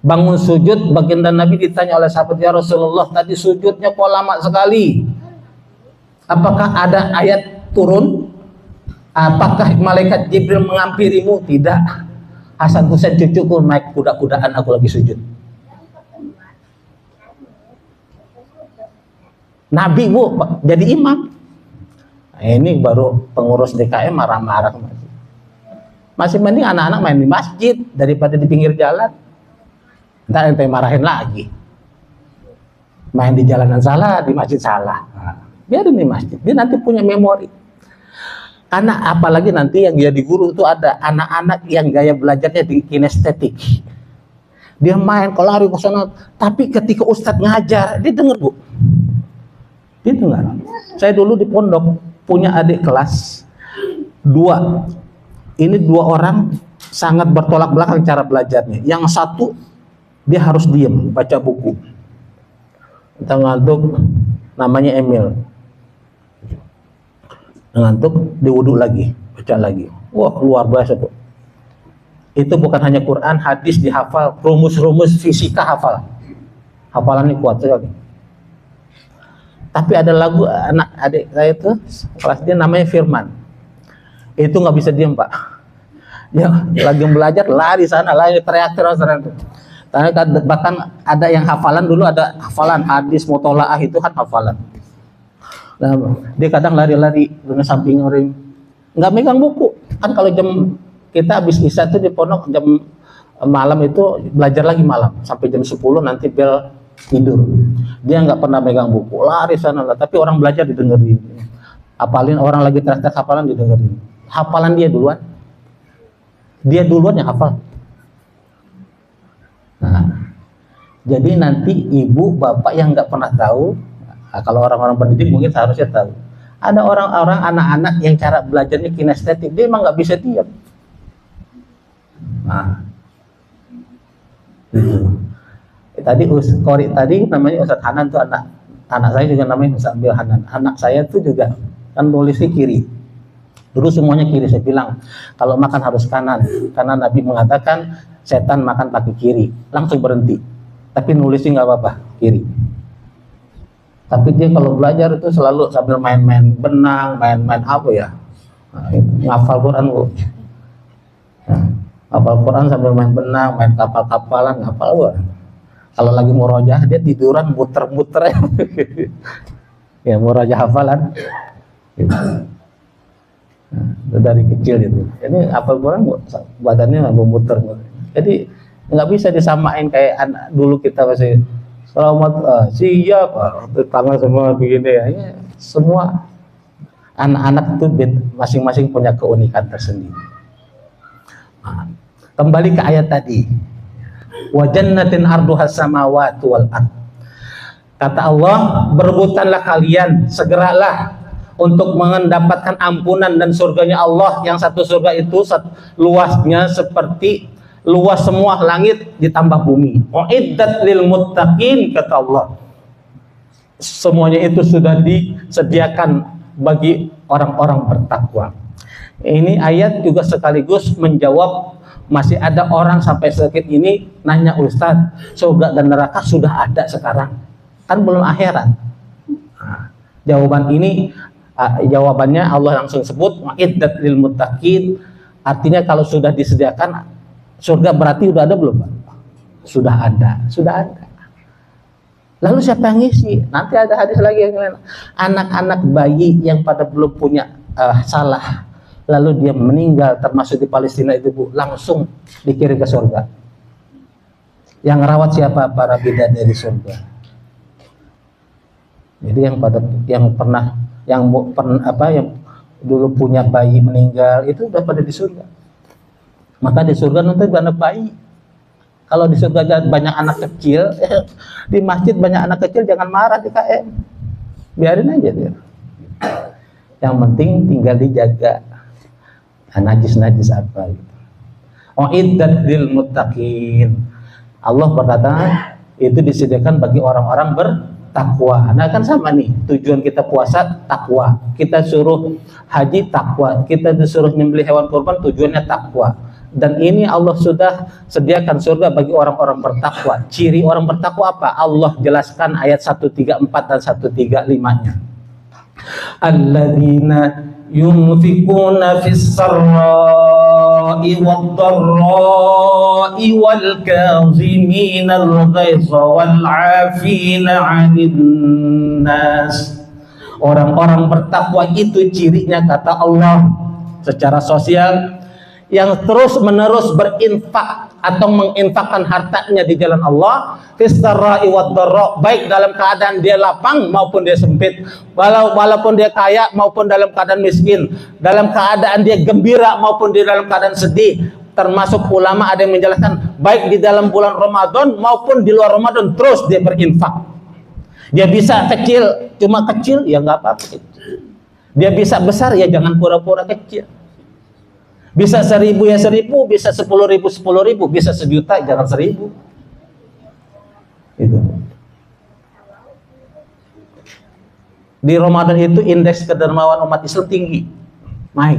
Bangun sujud, baginda Nabi ditanya oleh sahabat, ya Rasulullah, tadi sujudnya kok lama sekali? Apakah ada ayat turun? Apakah malaikat Jibril menghampirimu? Tidak. Hasan Husain cucuku naik kuda-kudaan, aku lagi sujud. Nabi, Bu, jadi imam. Nah, ini baru pengurus DKM marah-marah. Masih mending anak-anak main di masjid daripada di pinggir jalan. Ntar ente marahin lagi. Main di jalanan salah, di masjid salah. Nah, biarin di masjid, dia nanti punya memori. Karena apalagi nanti yang jadi guru itu ada anak-anak yang gaya belajarnya di kinestetik. Dia main kalau lari ke sana, tapi ketika ustadz ngajar, dia dengar, Bu. Dia dengar. Saya dulu di pondok punya adik kelas 2. Ini 2 orang sangat bertolak belakang cara belajarnya. Yang satu dia harus diem baca buku. Kita ngantuk, namanya Emil. Ngantuk, diwudhu lagi, baca lagi. Wah, luar biasa tuh. Itu bukan hanya Quran, hadis dihafal, rumus-rumus fisika hafal. Hafalannya kuat sekali. Tapi ada lagu anak adik saya itu kelas dia namanya Firman. Itu nggak bisa diem Pak. Dia lagi belajar lari sana, lari teriak-teriak sana tuh. Bahkan ada yang hafalan dulu, ada hafalan hadis mutolaah itu kan hafalan. Nah, dia kadang lari-lari dengan samping orang, nggak megang buku. Kan kalau jam kita habis isya itu di pondok jam malam itu belajar lagi malam sampai jam 10 nanti bel tidur. Dia nggak pernah megang buku, lari sana lah. Tapi orang belajar didengerin. Hafalin orang lagi teriak hafalan didengerin. Hafalan dia duluan. Dia duluan yang hafal. Nah, jadi nanti ibu bapak yang nggak pernah tahu, nah, kalau orang-orang pendidik mungkin seharusnya tahu. Ada orang-orang anak-anak yang cara belajarnya kinestetik, dia emang nggak bisa diam. Nah, gitu. Tadi Kori tadi namanya Ustadz Hanan tuh anak saya juga namanya Ustadz Ambil Hanan. Anak saya tuh juga kan nulisnya kiri. Dulu semuanya kiri. Saya bilang kalau makan harus kanan karena Nabi mengatakan setan makan kaki kiri. Langsung berhenti. Tapi nulisnya nggak apa-apa kiri. Tapi dia kalau belajar itu selalu sambil main-main benang, main-main apa ya? Nah, ngafal Quran bu. Nah, ngafal Quran sambil main benang, main kapal-kapalan, ngafal Quran. Kalau lagi murojah dia tiduran muter-muter ya murojah hafalan nah, dari kecil itu. Ini hafal Quran badannya memuter. Jadi nggak bisa disamain kayak anak dulu kita masih selamat siap tangan semua begini ya. Semua anak-anak itu masing-masing punya keunikan tersendiri. Nah, kembali ke ayat tadi. Wa jannatin arduhas samawati wal ard. Kata Allah, berebutanlah kalian, segeralah untuk mendapatkan ampunan dan surganya Allah. Yang satu surga itu luasnya seperti luas semua langit ditambah bumi. Uiddat lil muttaqin, kata Allah. Semuanya itu sudah disediakan bagi orang-orang bertakwa. Ini ayat juga sekaligus menjawab masih ada orang sampai sakit ini nanya, Ustadz, surga dan neraka sudah ada sekarang, kan belum akhirat. Nah, jawabannya Allah langsung sebut wa'iddat lil muttaqin. Artinya kalau sudah disediakan surga berarti sudah ada belum? Sudah ada, sudah ada. Lalu siapa yang ngisi? Nanti ada hadis lagi yang lain. Anak-anak bayi yang pada belum punya salah, lalu dia meninggal, termasuk di Palestina itu bu, langsung dikirim ke surga. Yang rawat siapa? Para bidadari surga. Jadi yang pernah dulu punya bayi meninggal itu udah pada di surga. Maka di surga nanti banyak bayi. Kalau di surga banyak anak kecil, di masjid banyak anak kecil, jangan marah di KM, biarin aja dia. Yang penting tinggal dijaga. Najis-najis apa gitu. Uiddat lil muttaqin. Allah berkata itu disediakan bagi orang-orang bertakwa. Nah kan sama nih, tujuan kita puasa takwa. Kita suruh haji takwa. Kita disuruh nyembelih hewan kurban tujuannya takwa. Dan ini Allah sudah sediakan surga bagi orang-orang bertakwa. Ciri orang bertakwa apa? Allah jelaskan ayat 134 dan 135-nya. Alladzina yunfikuna fis sarra'i wad dharra'i wal kaziminal ghaidha wal 'afina 'anil nas. Orang-orang bertakwa itu cirinya kata Allah secara sosial yang terus-menerus berinfak atau menginfakkan hartanya di jalan Allah, fis-sarra'i wad-dharra, baik dalam keadaan dia lapang maupun dia sempit, walaupun dia kaya maupun dalam keadaan miskin, dalam keadaan dia gembira maupun di dalam keadaan sedih. Termasuk ulama ada yang menjelaskan baik di dalam bulan Ramadan maupun di luar Ramadan terus dia berinfak. Dia bisa kecil, cuma kecil ya nggak apa-apa. Dia bisa besar ya jangan pura-pura kecil. Bisa 1.000 ya 1.000, bisa 10.000 10.000, bisa 1.000.000 jangan 1.000. Itu. Di Ramadan itu indeks kedermawan umat Islam tinggi, naik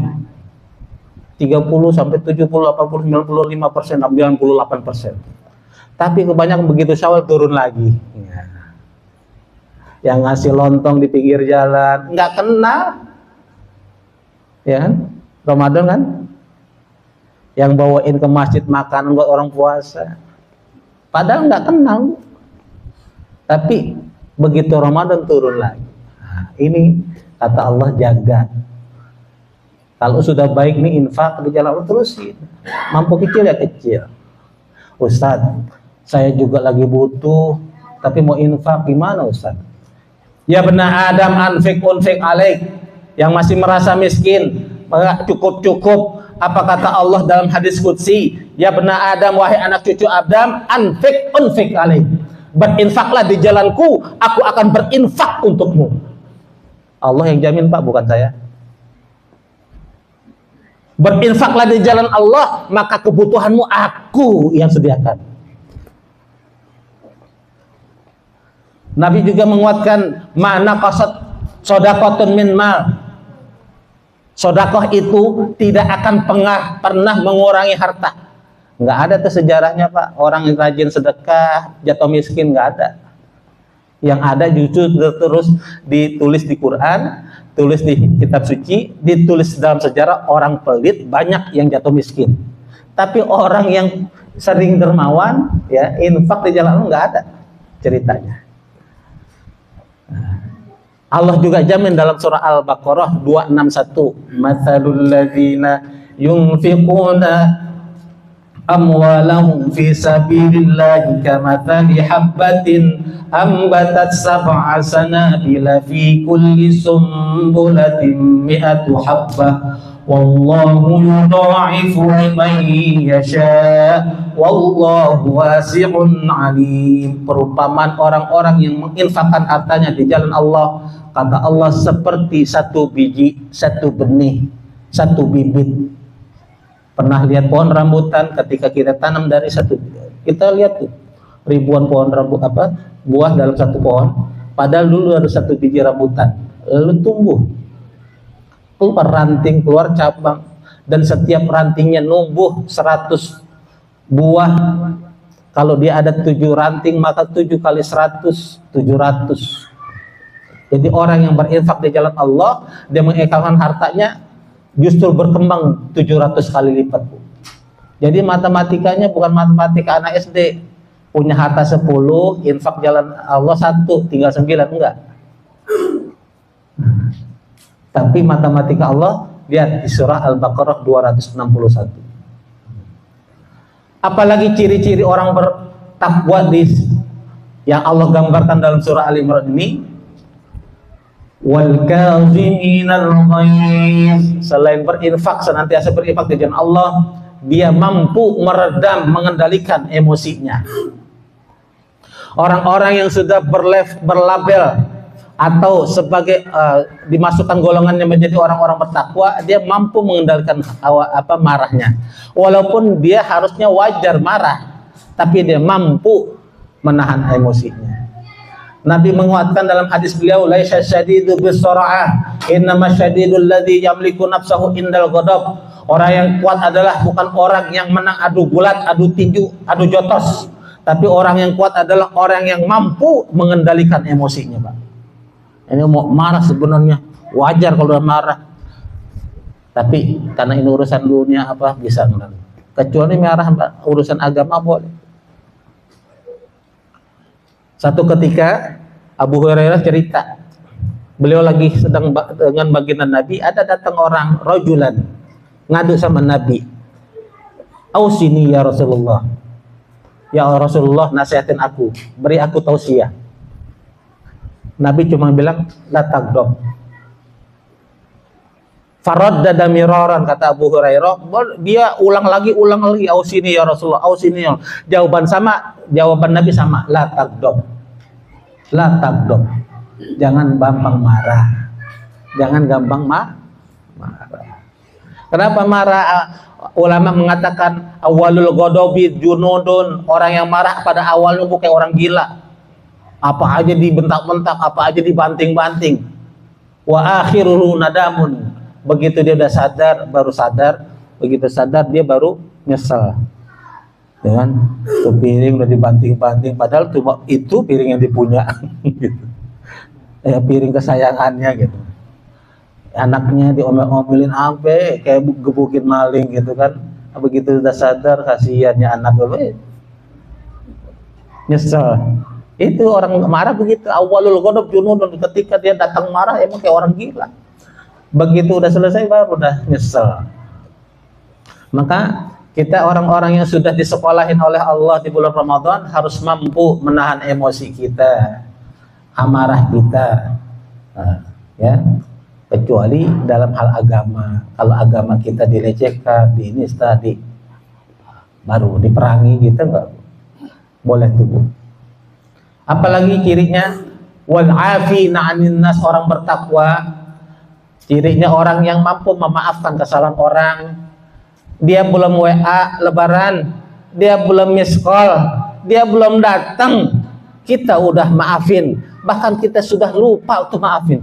30 sampai 70, 80, 95%, 98%. Tapi kebanyakan begitu Syawal turun lagi. Ya. Yang ngasih lontong di pinggir jalan nggak kenal, ya kan? Ramadan kan? Yang bawain ke masjid makanan buat orang puasa, padahal nggak kenal. Tapi begitu Ramadan turun lagi. Nah, ini kata Allah jaga. Kalau sudah baik nih infak di jalan Allah terusin. Mampu kecil ya kecil. Ustadz, saya juga lagi butuh, tapi mau infak gimana Ustadz? Ya benar Adam unfik alaik. Yang masih merasa miskin, cukup. Apa kata Allah dalam hadis qudsi? Ya benar Adam, wahai anak cucu Adam, unfik alaik. Berinfaklah di jalanku, aku akan berinfak untukmu. Allah yang jamin Pak, bukan saya. Berinfaklah di jalan Allah, maka kebutuhanmu aku yang sediakan. Nabi juga menguatkan, mana qasad shadaqatun min mal. Sedekah itu tidak akan pernah mengurangi harta. Nggak ada tuh sejarahnya Pak, orang yang rajin sedekah jatuh miskin, nggak ada. Yang ada justru terus ditulis di Quran, tulis di kitab suci, ditulis dalam sejarah orang pelit banyak yang jatuh miskin. Tapi orang yang sering dermawan, ya infak di jalan Allah nggak ada ceritanya. Allah juga jamin dalam surah Al-Baqarah 261, matsalul ladzina yunfiquna amwalahum fi sabilillahi kamathali habbatin ambatat sab'a sanabila fi kulli sumbulatin mi'atu habbah wallahu yudha'ifu liman yasha wallahu wasi'un alim. Perumpamaan orang-orang yang menginfakkan hartanya di jalan Allah, kata Allah seperti satu biji, satu benih, satu bibit. Pernah lihat pohon rambutan ketika kita tanam dari satu, kita lihat tuh ribuan pohon buah dalam satu pohon, padahal dulu ada satu biji rambutan, lalu tumbuh, keluar ranting, keluar cabang, dan setiap rantingnya numbuh 100 buah. Kalau dia ada 7 ranting, maka 7 kali 100, 700. Jadi orang yang berinfak di jalan Allah, dia mengekalkan hartanya, justru berkembang 700 kali lipat. Jadi matematikanya bukan matematika anak SD, punya harta 10, infak jalan Allah 1, tinggal 9, enggak. Tapi matematika Allah, lihat di surah Al-Baqarah 261. Apalagi ciri-ciri orang bertakwa yang Allah gambarkan dalam surah Al-Imran ini, wal kaziminal ghaiz. Selain berinfak, senantiasa berinfak di jalan Allah, dia mampu meredam, mengendalikan emosinya. Orang-orang yang sudah berlabel atau sebagai dimasukkan golongannya menjadi orang-orang bertakwa, dia mampu mengendalikan marahnya. Walaupun dia harusnya wajar marah, tapi dia mampu menahan emosinya. Nabi menguatkan dalam hadis beliau, laisa syadidu bisur'ah, innama syadidul ladzi yamliku nafsahu indal ghadab. Orang yang kuat adalah bukan orang yang menang adu gulat, adu tinju, adu jotos, tapi orang yang kuat adalah orang yang mampu mengendalikan emosinya, Pak. Ini mau marah sebenarnya wajar kalau udah marah, tapi karena ini urusan dunia bisa marah. Kecuali marah urusan agama boleh. Satu ketika Abu Hurairah cerita, beliau lagi sedang dengan baginda Nabi, ada datang orang rajulan ngadu sama Nabi, ausini ya Rasulullah, ya Rasulullah nasihatin aku, beri aku tausiah. Nabi cuma bilang la tagdob. Faraddada miraran, kata Abu Hurairah, dia ulang lagi, ausini ya Rasulullah, ausini ya. Jawaban Nabi sama, la tagdob. La tagdob. Jangan gampang marah. Jangan gampang marah. Kenapa marah? Ulama mengatakan awalul ghadabi junudun, orang yang marah pada awalnya bukan orang gila. Apa aja dibentak-bentak, apa aja dibanting-banting. Wa akhiruhu nadamun. Begitu dia udah sadar, baru sadar. Begitu sadar dia baru nyesel. Dengan tuh piring udah dibanting-banting, padahal cuma itu piring yang dipunya. Gitu. Ya piring kesayangannya gitu. Anaknya diomel-omelin sampai kayak gebukin maling gitu kan. Begitu udah sadar, kasihannya anak gue nyesel. Itu orang marah begitu. Awalul ghadab jununun, ketika dia datang marah emang kayak orang gila. Begitu udah selesai baru udah nyesel. Maka kita orang-orang yang sudah disekolahin oleh Allah di bulan Ramadan harus mampu menahan emosi kita, amarah kita. Nah, ya. Kecuali dalam hal agama. Kalau agama kita dilecehkan, dinista, baru diperangi kita nggak boleh tuh. Apalagi cirinya wal afina 'anil nas, orang bertakwa. Cirinya orang yang mampu memaafkan kesalahan orang. Dia belum WA lebaran, dia belum miss call, dia belum datang, kita udah maafin. Bahkan kita sudah lupa untuk maafin.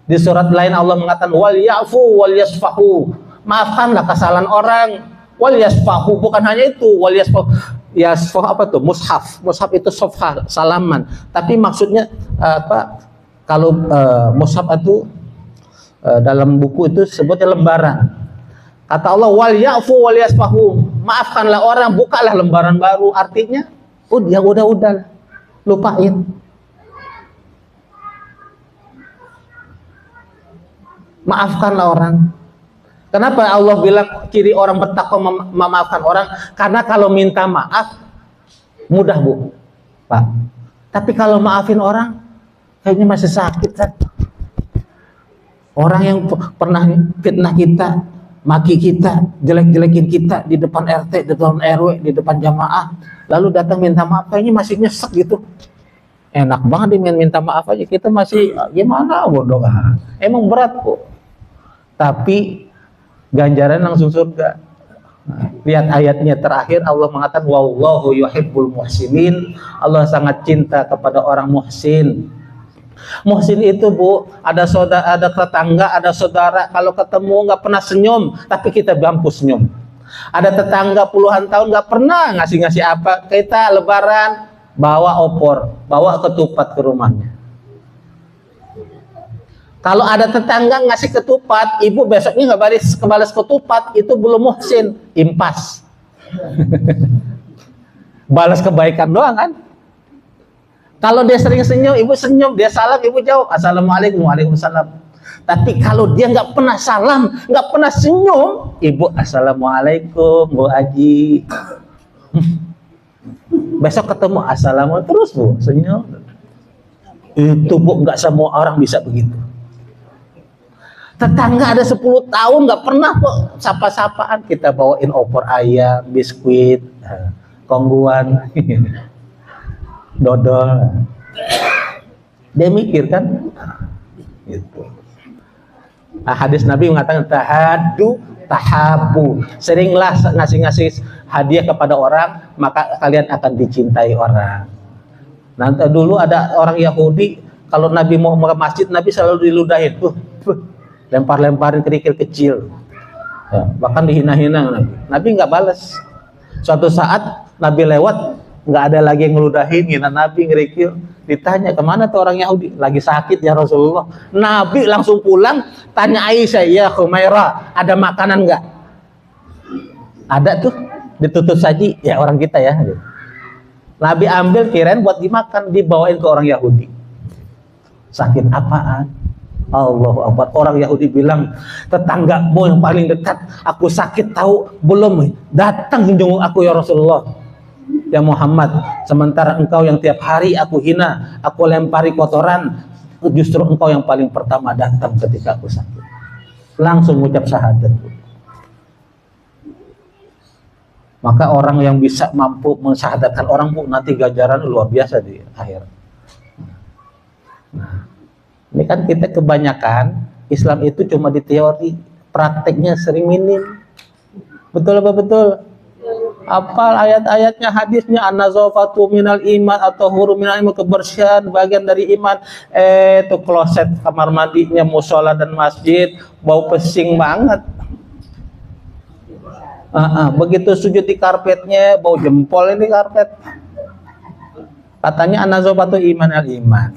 Di surat lain Allah mengatakan wal ya'fu wal yasfahu. Maafkanlah kesalahan orang. Wal yasfahu, bukan hanya itu, wal yasfahu. Yasfahu apa tuh? Mushaf. Mushaf itu sofha, salaman. Tapi maksudnya apa? Kalau mushaf itu dalam buku itu sebutnya lembaran. Kata Allah wal ya'fu wal yasfahu. Maafkanlah orang, bukalah lembaran baru. Artinya udah lupain. Maafkanlah orang. Kenapa Allah bilang ciri orang bertakwa memaafkan orang? Karena kalau minta maaf mudah, Bu, Pak. Tapi kalau maafin orang kayaknya masih sakit, kan? Orang yang pernah fitnah kita, maki kita, jelek-jelekin kita di depan RT, di depan RW, di depan jamaah, lalu datang minta maaf, kayaknya masih nyesek gitu. Enak banget dia minta maaf aja, kita masih gimana bodoh. Emang berat, Bu. Tapi ganjaran langsung surga. Lihat ayatnya terakhir, Allah mengatakan wallahu yuhibbul muhsinin. Allah sangat cinta kepada orang muhsin. Muhsin itu, Bu, ada saudara, ada tetangga, ada saudara, kalau ketemu nggak pernah senyum, tapi kita mampu senyum. Ada tetangga puluhan tahun nggak pernah ngasih apa, kita lebaran bawa opor, bawa ketupat ke rumahnya. Kalau ada tetangga ngasih ketupat, ibu besoknya nggak balas ketupat, itu belum muhsin, impas. Balas kebaikan doang kan? Kalau dia sering senyum, ibu senyum, dia salam, ibu jawab assalamualaikum, waalaikumsalam. Tapi kalau dia nggak pernah salam, nggak pernah senyum, ibu assalamualaikum, Bu Haji. Besok ketemu assalamualaikum terus, Bu, senyum. Itu, Bu, nggak semua orang bisa begitu. Tetangga ada 10 tahun nggak pernah kok sapa-sapaan, kita bawain opor ayam, biskuit, kongguan, dodol. Dia mikir kan, gitu. Hadis Nabi mengatakan tahadu tahabu. Seringlah ngasih hadiah kepada orang, maka kalian akan dicintai orang. Nanti dulu ada orang Yahudi, kalau Nabi mau ke masjid, Nabi selalu diludahin, lempar-lemparin kerikil kecil, ya, bahkan dihina-hina Nabi. Nabi nggak balas. Suatu saat Nabi lewat, nggak ada lagi yang ngeludahin, hina Nabi, ngerikil. Ditanya kemana tuh orang Yahudi? Lagi sakit ya Rasulullah. Nabi langsung pulang, tanya Aisyah, ya Humairah, ada makanan nggak? Ada tuh, ditutup saji, ya orang kita ya. Nabi ambil, kirain buat dimakan, dibawain ke orang Yahudi. Sakit apaan? Allahu Akbar. Orang Yahudi bilang, tetanggamu yang paling dekat, aku sakit tahu, belum datang menjenguk aku ya Rasulullah, ya Muhammad. Sementara engkau yang tiap hari aku hina, aku lempari kotoran, justru engkau yang paling pertama datang ketika aku sakit. Langsung ucap syahadat. Maka orang yang bisa mampu mensyahadatkan orang, Bu, nanti ganjaran luar biasa di akhir. Nah, ini kan kita kebanyakan Islam itu cuma di teori, prakteknya sering minim. Betul apa betul? Hafal ayat-ayatnya, hadisnya, an-nazafatu minal iman atau huru minal iman, kebersihan bagian dari iman. Tuh kloset kamar mandinya, musola dan masjid bau pesing banget. Begitu sujud di karpetnya bau jempol ini karpet. Katanya an-nazafatu minal iman.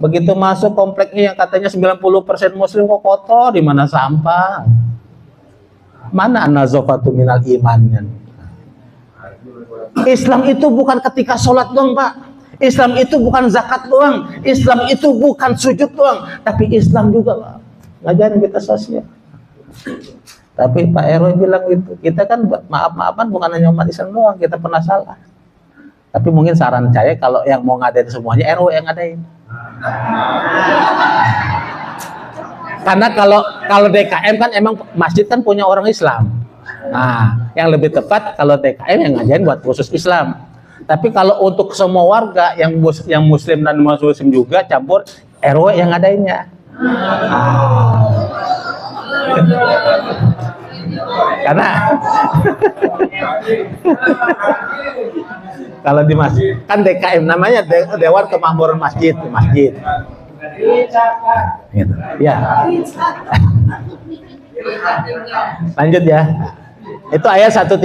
Begitu masuk kompleknya yang katanya 90% muslim kok kotor, di mana sampah? Mana an-nazafatu minal imannya? Islam itu bukan ketika sholat doang, Pak. Islam itu bukan zakat doang. Islam itu bukan sujud doang. Tapi Islam juga, Pak, ngajarin kita sosial. Tapi Pak RW bilang gitu, kita kan maaf-maafan bukan hanya umat Islam doang, kita pernah salah. Tapi mungkin saran saya kalau yang mau ngadain semuanya RW yang ngadain. Karena kalau DKM kan emang masjid kan punya orang Islam. Nah, yang lebih tepat kalau TKM yang ngajarin buat khusus Islam. Tapi kalau untuk semua warga yang muslim dan non-muslim juga campur, RW yang ngadainnya. Karena kalau di masjid kan DKM namanya Dewan Kemakmuran Masjid, masjid. Gitu. Ya. Lanjut ya. Itu ayat 134.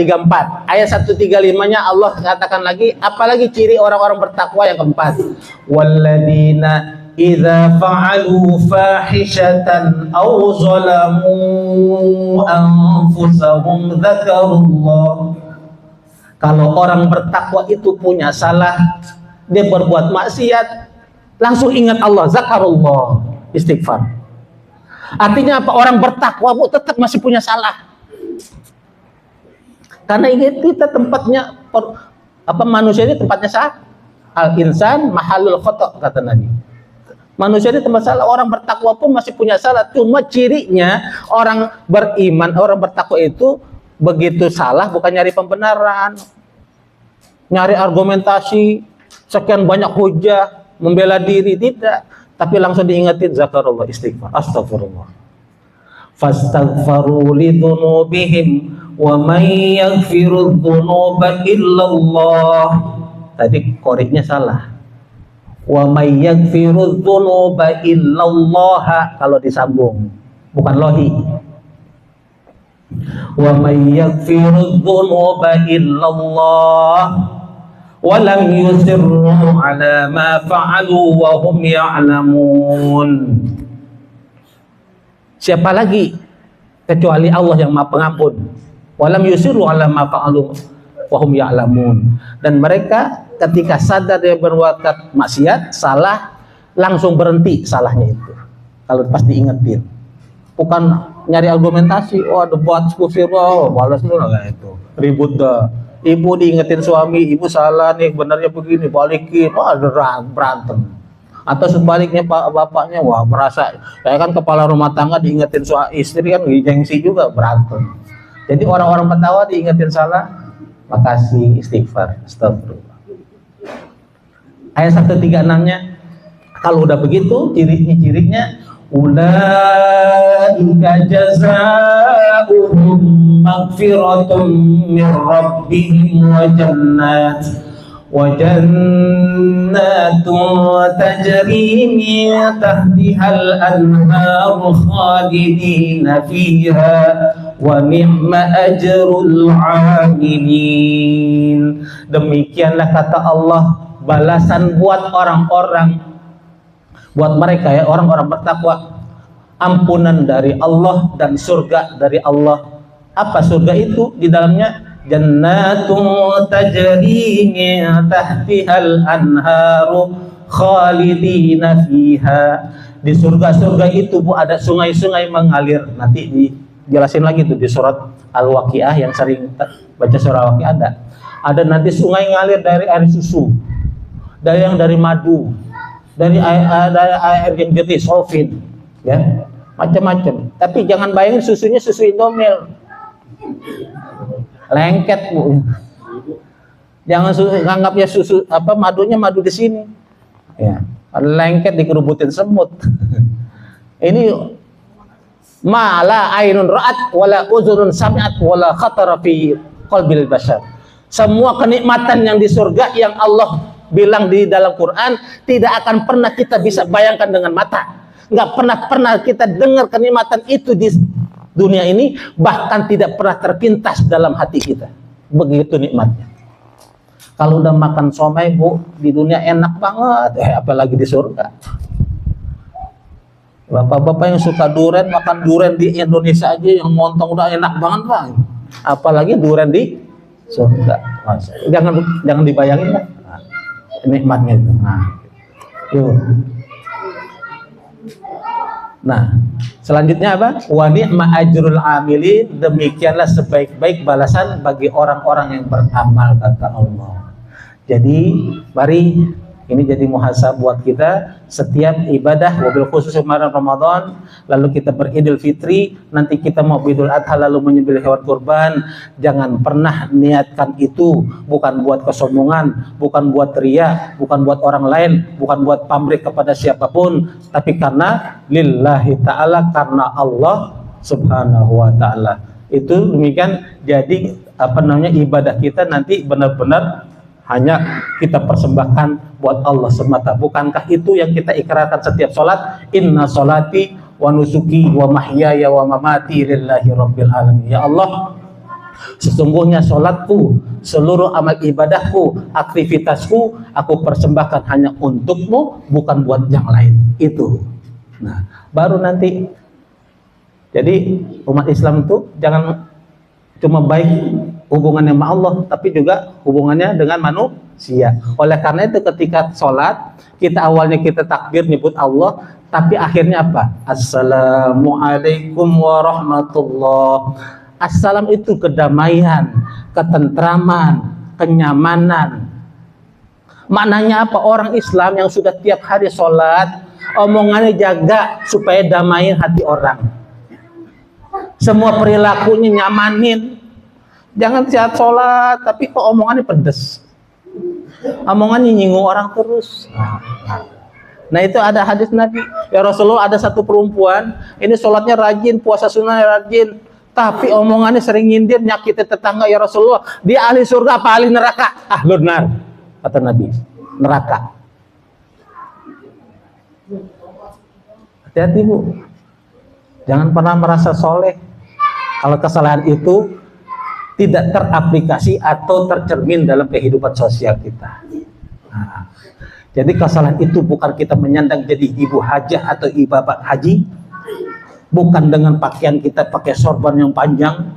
Ayat 135-nya Allah katakan lagi, apalagi ciri orang-orang bertakwa yang keempat. Walladzina idza fa'alu fahishatan aw zalamu anfusahum dzakarullah. Kalau orang bertakwa itu punya salah, dia berbuat maksiat, langsung ingat Allah, zakarullah, istighfar. Artinya apa? Orang bertakwa tetap masih punya salah. Karena ini kita tempatnya manusia ini tempatnya salah. Al insan mahalul khata' kata Nabi. Manusia ini tempat salah. Orang bertakwa pun masih punya salah. Cuma cirinya orang beriman, orang bertakwa itu begitu salah bukan nyari pembenaran, nyari argumentasi, sekian banyak hujah, membela diri, tidak. Tapi langsung diingetin zakarullah, istighfar, astagfirullah. Fastaghfaru lidhunubihim wa may yaghfiru dzunuba illallah. Tadi koriknya salah. Wa may yaghfiru dzunuba illallah kalau disambung, bukan lohi. Wa may yaghfiru dzunuba illallah wa lam yusirru ala ma fa'alu wa hum ya'lamun. Siapa lagi kecuali Allah yang Maha Pengampun. Walam yusiru ala ma fa'alu wa hum ya'lamun. Dan mereka ketika sadar dia berbuat maksiat, salah, langsung berhenti salahnya itu. Kalau pas diingetin. Bukan nyari argumentasi, debat diskusi, balas dulu enggak itu. Ribut dah. Ibu diingetin suami, ibu salah nih, benarnya begini, balikin, berantem. Atau sebaliknya bapaknya, merasa saya kan kepala rumah tangga, diingetin istri kan gengsi juga, berantem. Jadi orang-orang bertakwa diingetin salah, makasih, istighfar, astagfirullah. Ayat 136-nya, kalau udah begitu, cirinya ulaika jazaa'uhum maghfiratun min rabbihim wa jannatun tajri min tahtihal anharu khalidina fiha wa ni'ma ajrul 'amilin. Demikianlah kata Allah balasan buat orang-orang, buat mereka ya, orang-orang bertakwa, ampunan dari Allah dan surga dari Allah. Apa surga itu? Di dalamnya jannatun tajri min tahtihal anharu khalidina fiha. Di surga-surga itu Bu ada sungai-sungai mengalir. Nanti dijelasin lagi tuh di surat Al-Waqiah, yang sering baca surah Al-Waqiah ada nanti sungai ngalir dari air susu, dari madu, dari air yang jernih, solvin, ya, macam-macam. Tapi jangan bayangin susunya susu Indomil, lengket Bu. Jangan anggapnya susu madunya madu di sini, ya, lengket dikerubutin semut. Ini ma la ainun ra'at wala uzunun sami'at wala khatara fi qalbil bashar. Semua kenikmatan yang di surga yang Allah bilang di dalam Quran tidak akan pernah kita bisa bayangkan dengan mata. Nggak pernah kita dengar kenikmatan itu di dunia ini, bahkan tidak pernah terpintas dalam hati kita. Begitu nikmatnya. Kalau udah makan somai, Bu, di dunia enak banget, apalagi di surga. Bapak-bapak yang suka durian, makan durian di Indonesia aja yang montong udah enak banget, Bang. Apalagi durian di surga. Jangan dibayangin lah. Nah, nikmatnya itu. Nah, selanjutnya apa? Wa ni'ma ajrul amilin, demikianlah sebaik-baik balasan bagi orang-orang yang beramal, kata Allah. Jadi, mari ini jadi muhasabah buat kita setiap ibadah, wabil khusus kemarin Ramadan, lalu kita beridul fitri, nanti kita mau idul adha lalu menyembelih hewan kurban, jangan pernah niatkan itu bukan buat kesombongan, bukan buat ria, bukan buat orang lain, bukan buat pamrih kepada siapapun, tapi karena lillahi ta'ala, karena Allah subhanahu wa ta'ala. Itu demikian, jadi ibadah kita nanti benar-benar hanya kita persembahkan buat Allah semata. Bukankah itu yang kita ikrarkan setiap sholat? Inna sholati wa nusuki wa mahyaya wa mamati lillahi rabbil alamin. Ya Allah, sesungguhnya sholatku, seluruh amal ibadahku, aktivitasku, aku persembahkan hanya untukmu, bukan buat yang lain. Itu. Nah, baru nanti. Jadi umat Islam itu jangan cuma baik hubungannya sama Allah, tapi juga hubungannya dengan manusia. Oleh karena itu ketika sholat, kita awalnya kita takbir nyebut Allah, tapi akhirnya apa? Assalamualaikum warahmatullah. Assalam itu kedamaian, ketentraman, kenyamanan. Maknanya apa? Orang Islam yang sudah tiap hari sholat, omongannya jaga supaya damain hati orang. Semua perilakunya nyamanin. Jangan saat sholat, tapi kok omongannya pedes. Omongannya nyinggung orang terus. Nah itu ada hadis Nabi. Ya Rasulullah, ada satu perempuan, ini sholatnya rajin, puasa sunnah rajin, tapi omongannya sering nyindir, nyakitin tetangga. Ya Rasulullah, dia ahli surga apa ahli neraka? Ahlun nar, kata Nabi. Neraka. Hati-hati, Bu. Jangan pernah merasa soleh kalau kesalahan itu tidak teraplikasi atau tercermin dalam kehidupan sosial kita. Nah, jadi kesalahan itu bukan kita menyandang jadi ibu hajah atau ibu bapak haji, bukan dengan pakaian kita pakai sorban yang panjang,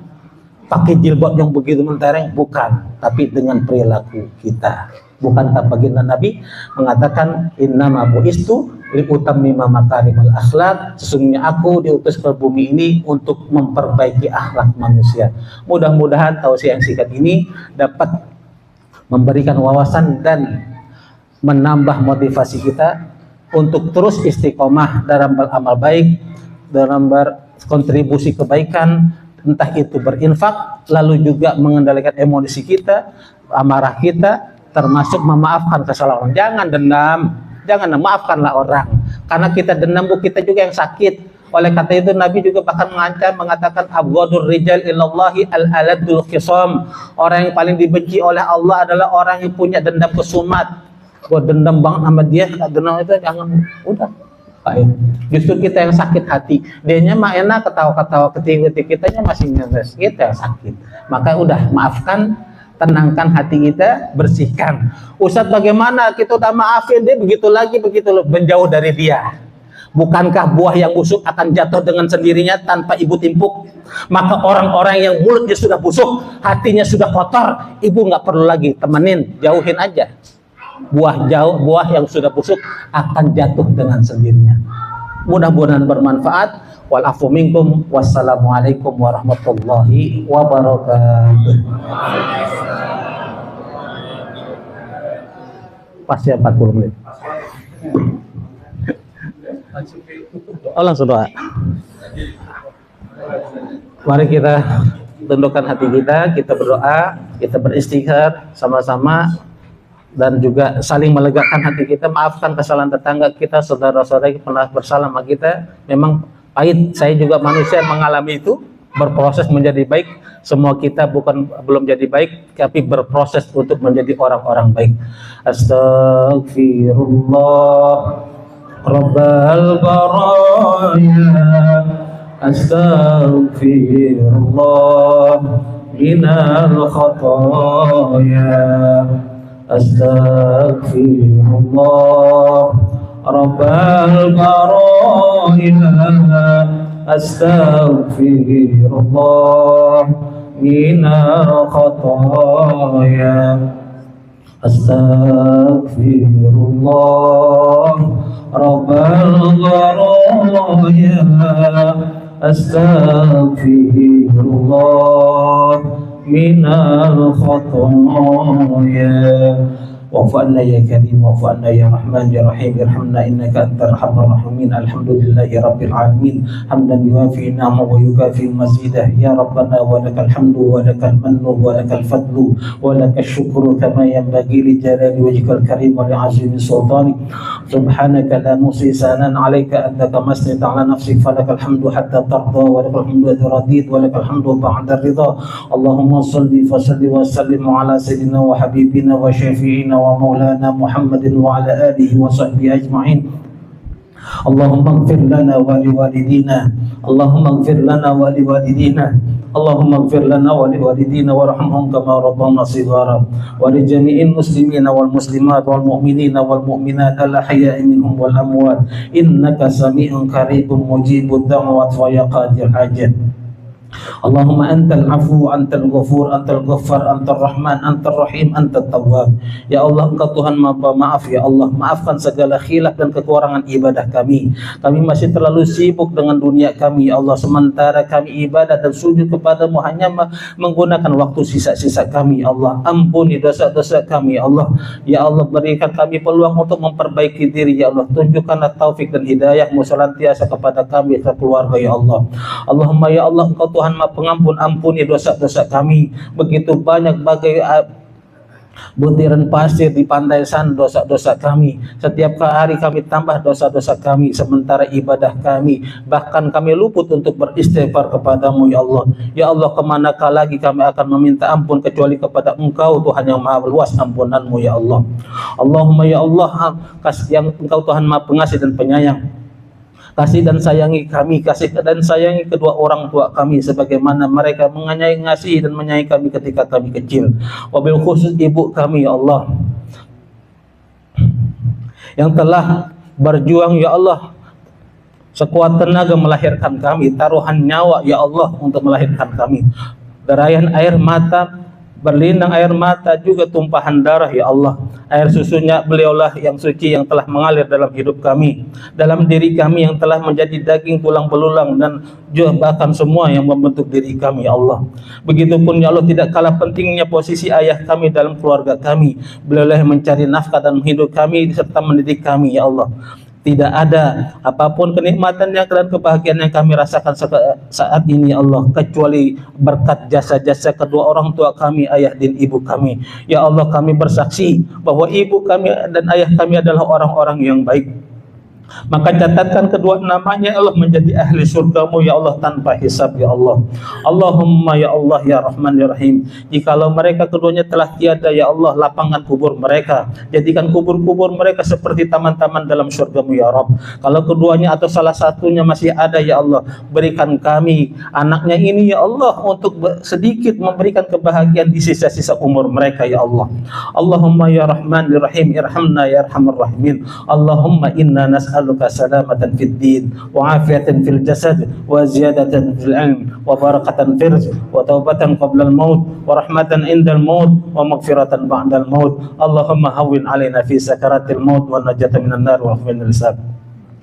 pakai jilbab yang begitu mentereng, bukan, tapi dengan perilaku kita. Bukankah baginda Nabi mengatakan innama bu'istu liutammima makarimal akhlak, sesungguhnya aku diutus ke bumi ini untuk memperbaiki akhlak manusia. Mudah-mudahan tausiah yang singkat ini dapat memberikan wawasan dan menambah motivasi kita untuk terus istiqomah dalam beramal baik, dalam berkontribusi kebaikan, entah itu berinfak, lalu juga mengendalikan emosi kita, amarah kita, termasuk memaafkan kesalahan. Jangan dendam, jangan maafkanlah orang, karena kita dendam, Bu, kita juga yang sakit. Oleh kata itu Nabi juga bahkan mengancam, mengatakan abghadur rijal ilallahi al-aladul khisam. Orang yang paling dibenci oleh Allah adalah orang yang punya dendam kesumat. Gua dendam banget sama dia, dendam itu jangan, udah. Justru kita yang sakit hati. Dianya mah enak ketawa-ketawa, ketik-ketik, kitanya masih nyes, kita yang sakit. Maka udah maafkan, tenangkan hati kita, bersihkan. Ustadz, bagaimana kita udah maafin dia begitu lagi, begitu menjauh dari dia. Bukankah buah yang busuk akan jatuh dengan sendirinya tanpa ibu timpuk? Maka orang-orang yang mulutnya sudah busuk, hatinya sudah kotor, ibu nggak perlu lagi temenin, jauhin aja. Buah yang sudah busuk akan jatuh dengan sendirinya. Mudah-mudahan bermanfaat. Walafu minkum. Wassalamualaikum warahmatullahi wabarakatuh. Pasti 40 menit. Oh, langsung doa. Mari kita tundukkan hati kita berdoa, kita beristighfar sama-sama, dan juga saling melegakan hati kita. Maafkan kesalahan tetangga kita, saudara-saudara yang pernah bersalah sama kita. Memang pahit, saya juga manusia mengalami itu. berproses menjadi baik. Semua kita belum jadi baik, tapi berproses untuk menjadi orang-orang baik. Astaghfirullah Rabbal baraya, astaghfirullah minal khataya, astaghfirullah Rabbal baraya, astaghfirullah minal khataya, astaghfirullah Rabbal baraya, astaghfirullah minal khataya. Wa'fu anna ya karim, wa'fu anna ya rahman ya rahim, irhamna innaka antar arhamar rahimin. Alhamdulillahi rabbil alamin, hamdan yuwafi ni'amahu wa yukafi mazidah. Ya rabbana wa lakal hamdu wa lakal mannu wa lakal fadlu wa lakal syukru kama yanbaghi li jalali wajhikal karim wa li azimi sultanik. Subhanaka la nuhsi sanan 'alaika anta kama asnayta 'ala nafsik, falakal hamdu hatta tarda wa lakal hamdu idza radit wa lakal hamdu ba'da ridha. Allahumma shalli wa sallim 'ala sayyidina wa habibina wa syafi'ina wa maulana Muhammadin wa ala alihi wa sahbihi ajma'in. Allahumma ighfir lana wa liwalidina, Allahumma ighfir lana wa liwalidina, Allahumma ighfir lana wa liwalidina warhamhum kama rabbawna shighara, wa li jami'il muslimina wal muslimat wal mu'minina wal mu'minat al ahya'i minhum wal amwat, innaka sami'un qaribun mujibud da'wat wa ya qadir hajat. Allahumma antal afu, antal ghafur, antal ghaffar, antal rahman, antal rahim, antal tawwab. Ya Allah, Engkau Tuhan Maha Maaf. Ya Allah, maafkan segala khilaf dan kekurangan ibadah kami. Kami masih terlalu sibuk dengan dunia kami, ya Allah, sementara kami ibadah dan sujud kepadamu hanya menggunakan waktu sisa-sisa kami. Ya Allah, ampuni dosa-dosa kami. Ya Allah, ya Allah, berikan kami peluang untuk memperbaiki diri. Ya Allah, tunjukkanlah taufik dan hidayah-Mu senantiasa kepada kami dan keluarga. Ya Allah, Allahumma ya Allah, Engkau Tuhan Maha Pengampun, ampuni dosa-dosa kami. Begitu banyak bagai butiran pasir di pantai sana dosa-dosa kami. Setiap hari kami tambah dosa-dosa kami, sementara ibadah kami, bahkan kami luput untuk beristighfar kepadamu. Ya Allah, ya Allah, kemanakah lagi kami akan meminta ampun kecuali kepada Engkau Tuhan yang maha luas ampunanmu. Ya Allah, Allahumma ya Allah, yang Engkau Tuhan Maha Pengasih dan Penyayang, kasih dan sayangi kami, kasih dan sayangi kedua orang tua kami sebagaimana mereka mengasihi dan menyayangi kami ketika kami kecil. Wabil khusus ibu kami, ya Allah, yang telah berjuang, ya Allah, sekuat tenaga melahirkan kami, taruhan nyawa, ya Allah, untuk melahirkan kami. Derayan air mata, berlinang air mata, juga tumpahan darah, ya Allah. Air susunya beliaulah yang suci yang telah mengalir dalam hidup kami, dalam diri kami yang telah menjadi daging tulang belulang dan juga bahkan semua yang membentuk diri kami. Ya Allah, begitupun ya Allah, tidak kalah pentingnya posisi ayah kami dalam keluarga kami. Beliaulah yang mencari nafkah dan hidup kami serta mendidik kami. Ya Allah, tidak ada apapun kenikmatan yang dan kebahagiaan yang kami rasakan saat ini, ya Allah, kecuali berkat jasa-jasa kedua orang tua kami, ayah dan ibu kami. Ya Allah, kami bersaksi bahwa ibu kami dan ayah kami adalah orang-orang yang baik. Maka catatkan kedua namanya Allah menjadi ahli surgamu, ya Allah, tanpa hisab. Ya Allah, Allahumma ya Allah ya Rahman ya Rahim, jikalau mereka keduanya telah tiada, ya Allah, lapangan kubur mereka, jadikan kubur-kubur mereka seperti taman-taman dalam surgamu, ya Rabb. Kalau keduanya atau salah satunya masih ada, ya Allah, berikan kami anaknya ini, ya Allah, untuk sedikit memberikan kebahagiaan di sisa-sisa umur mereka. Ya Allah, Allahumma ya Rahman ya Rahim, irhamna ya Arhamar Rahimin. Allahumma inna nas'aluka salamatan fid din wa afiatan fil jasad wa ziyadatan fil ilm wa barakatan fil rizq wa taubatan qabla al maut wa rahmatan indal maut wa maghfiratan ba'da al maut. Allahumma hawwin alaina fi sakaratil maut wa najatan minan nar wa min al-hisab.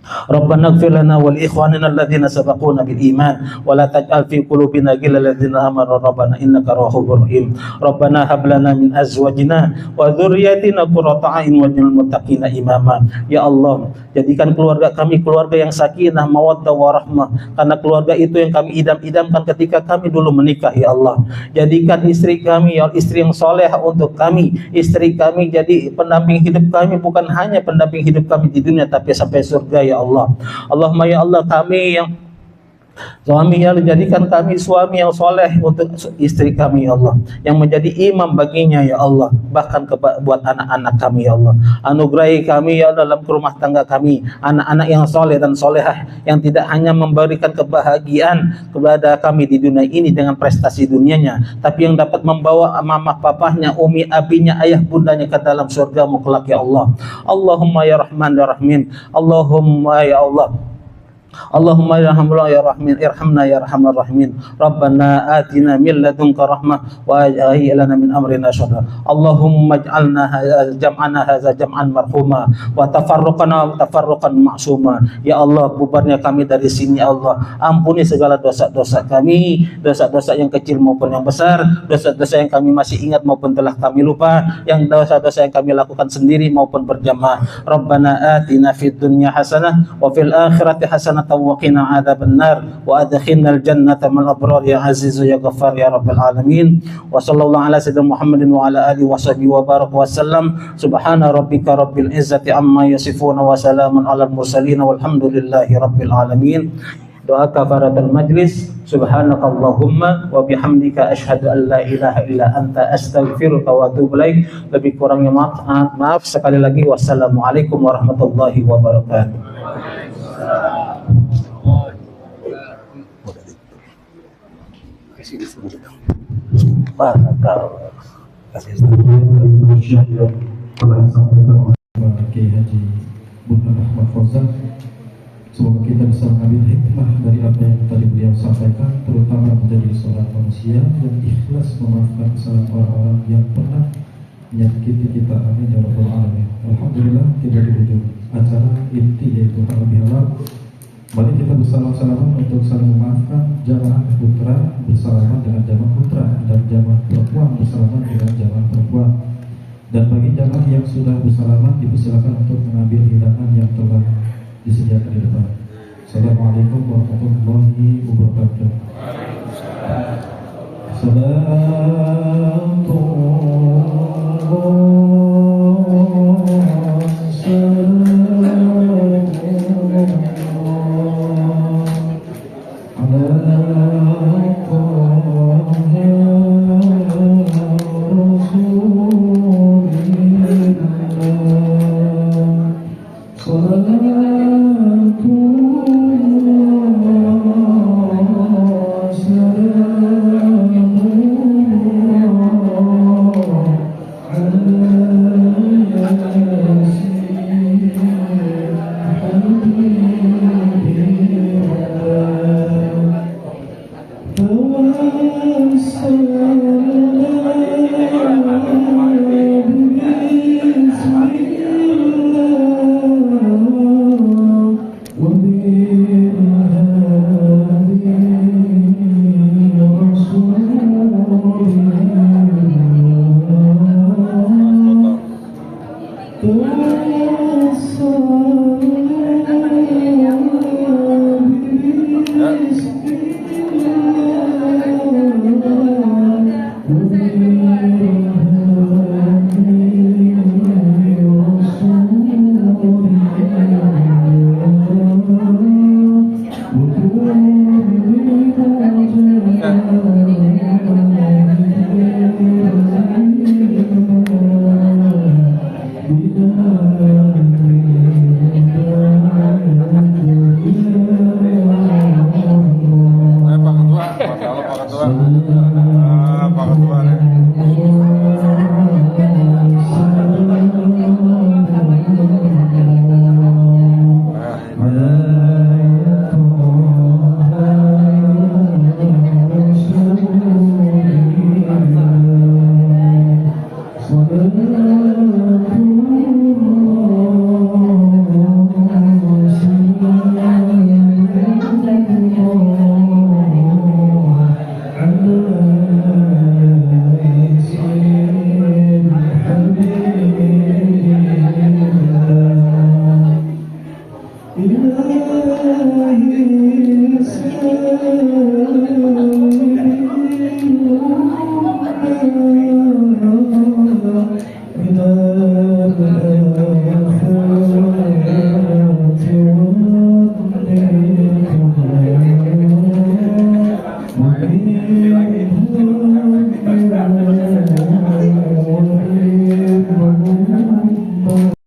Rabbana ighfir lana wa li ikhwanina alladhina sabaquna bil iman wa la taj'al fi qulubina ghillan lil ladzina amanu rabbana innaka rahmanur rahim. Rabbana hab lana min azwajina wa dhurriyyatina qurrata a'yun waj'alna lil muttaqina imama. Ya Allah, jadikan keluarga kami keluarga yang sakinah, mawaddah, warahmah, karena keluarga itu yang kami idam-idamkan ketika kami dulu menikah. Ya Allah, jadikan istri kami, ya istri yang soleh untuk kami, istri kami jadi pendamping hidup kami, bukan hanya pendamping hidup kami di dunia tapi sampai surga. Ya Allah, Allahumma ya Allah, kami yang Suami ya Allah, jadikan kami suami yang soleh untuk istri kami ya Allah, yang menjadi imam baginya ya Allah, bahkan buat anak-anak kami ya Allah. Anugerahi kami ya Allah dalam rumah tangga kami, anak-anak yang soleh dan solehah, yang tidak hanya memberikan kebahagiaan kepada kami di dunia ini dengan prestasi dunianya, tapi yang dapat membawa mamah papahnya, umi abinya, ayah bundanya ke dalam surgamu kelak ya Allah. Allahumma ya Rahman ya Rahim, Allahumma ya Allah, Allahumma ya Rahman ya Rahmin, irhamna ya Arhamar Rahimin. Rabbana atina min ladunka rahmah wa hayyi lana min amrina rashada. Allahumma ij'alna jam'ana hadza jam'an marhuma wa tafarruqana tafarruqan ma'suma. Ya Allah, bubarnya kami dari sini ya Allah. Ampuni segala dosa-dosa kami, dosa-dosa yang kecil maupun yang besar, dosa-dosa yang kami masih ingat maupun telah kami lupa, yang dosa-dosa yang kami lakukan sendiri maupun berjamaah. Rabbana atina fid dunya hasanah wa fil akhirati hasanah wa qina adzabannar wa adkhilnal jannata mal abrar ya azizu ya ghaffar ya rabbal alamin. Wa sallallahu ala sayyidina Muhammadin wa ala alihi wa sahbihi wa baraka wa sallam. Subhana rabbika rabbil izzati amma yasifun wa salamun alal mursalin walhamdulillahi rabbil alamin. Doa kafaratul majlis. Subhanakallahumma wa bihamdika asyhadu an la ilaha illa anta astaghfiruka wa atubu ilaik. Lebih kurangnya maaf sekali lagi. Wassalamualaikum warahmatullahi wabarakatuh. yang telah disampaikan oleh Pak Kiai Haji Bunur Ahmad Fauzan. Semoga kita bisa mengambil hikmah dari apa yang tadi beliau sampaikan, terutama menjadi seorang manusia yang ikhlas memaafkan kesalahan orang-orang yang pernah menyakiti kita. Amin ya rabbal alamin. Alhamdulillah, kita di ujung acara inti yaitu halal bihalal. Mari kita bersama-sama untuk saling memaafkan jamaah putra bersalaman dengan jamaah putra dan jamaah perempuan bersalaman dengan jamaah perempuan. Dan bagi jamaah yang sudah bersalaman dipersilakan untuk mengambil hidangan yang telah disediakan di depan. Assalamualaikum warahmatullahi wabarakatuh. Tawassul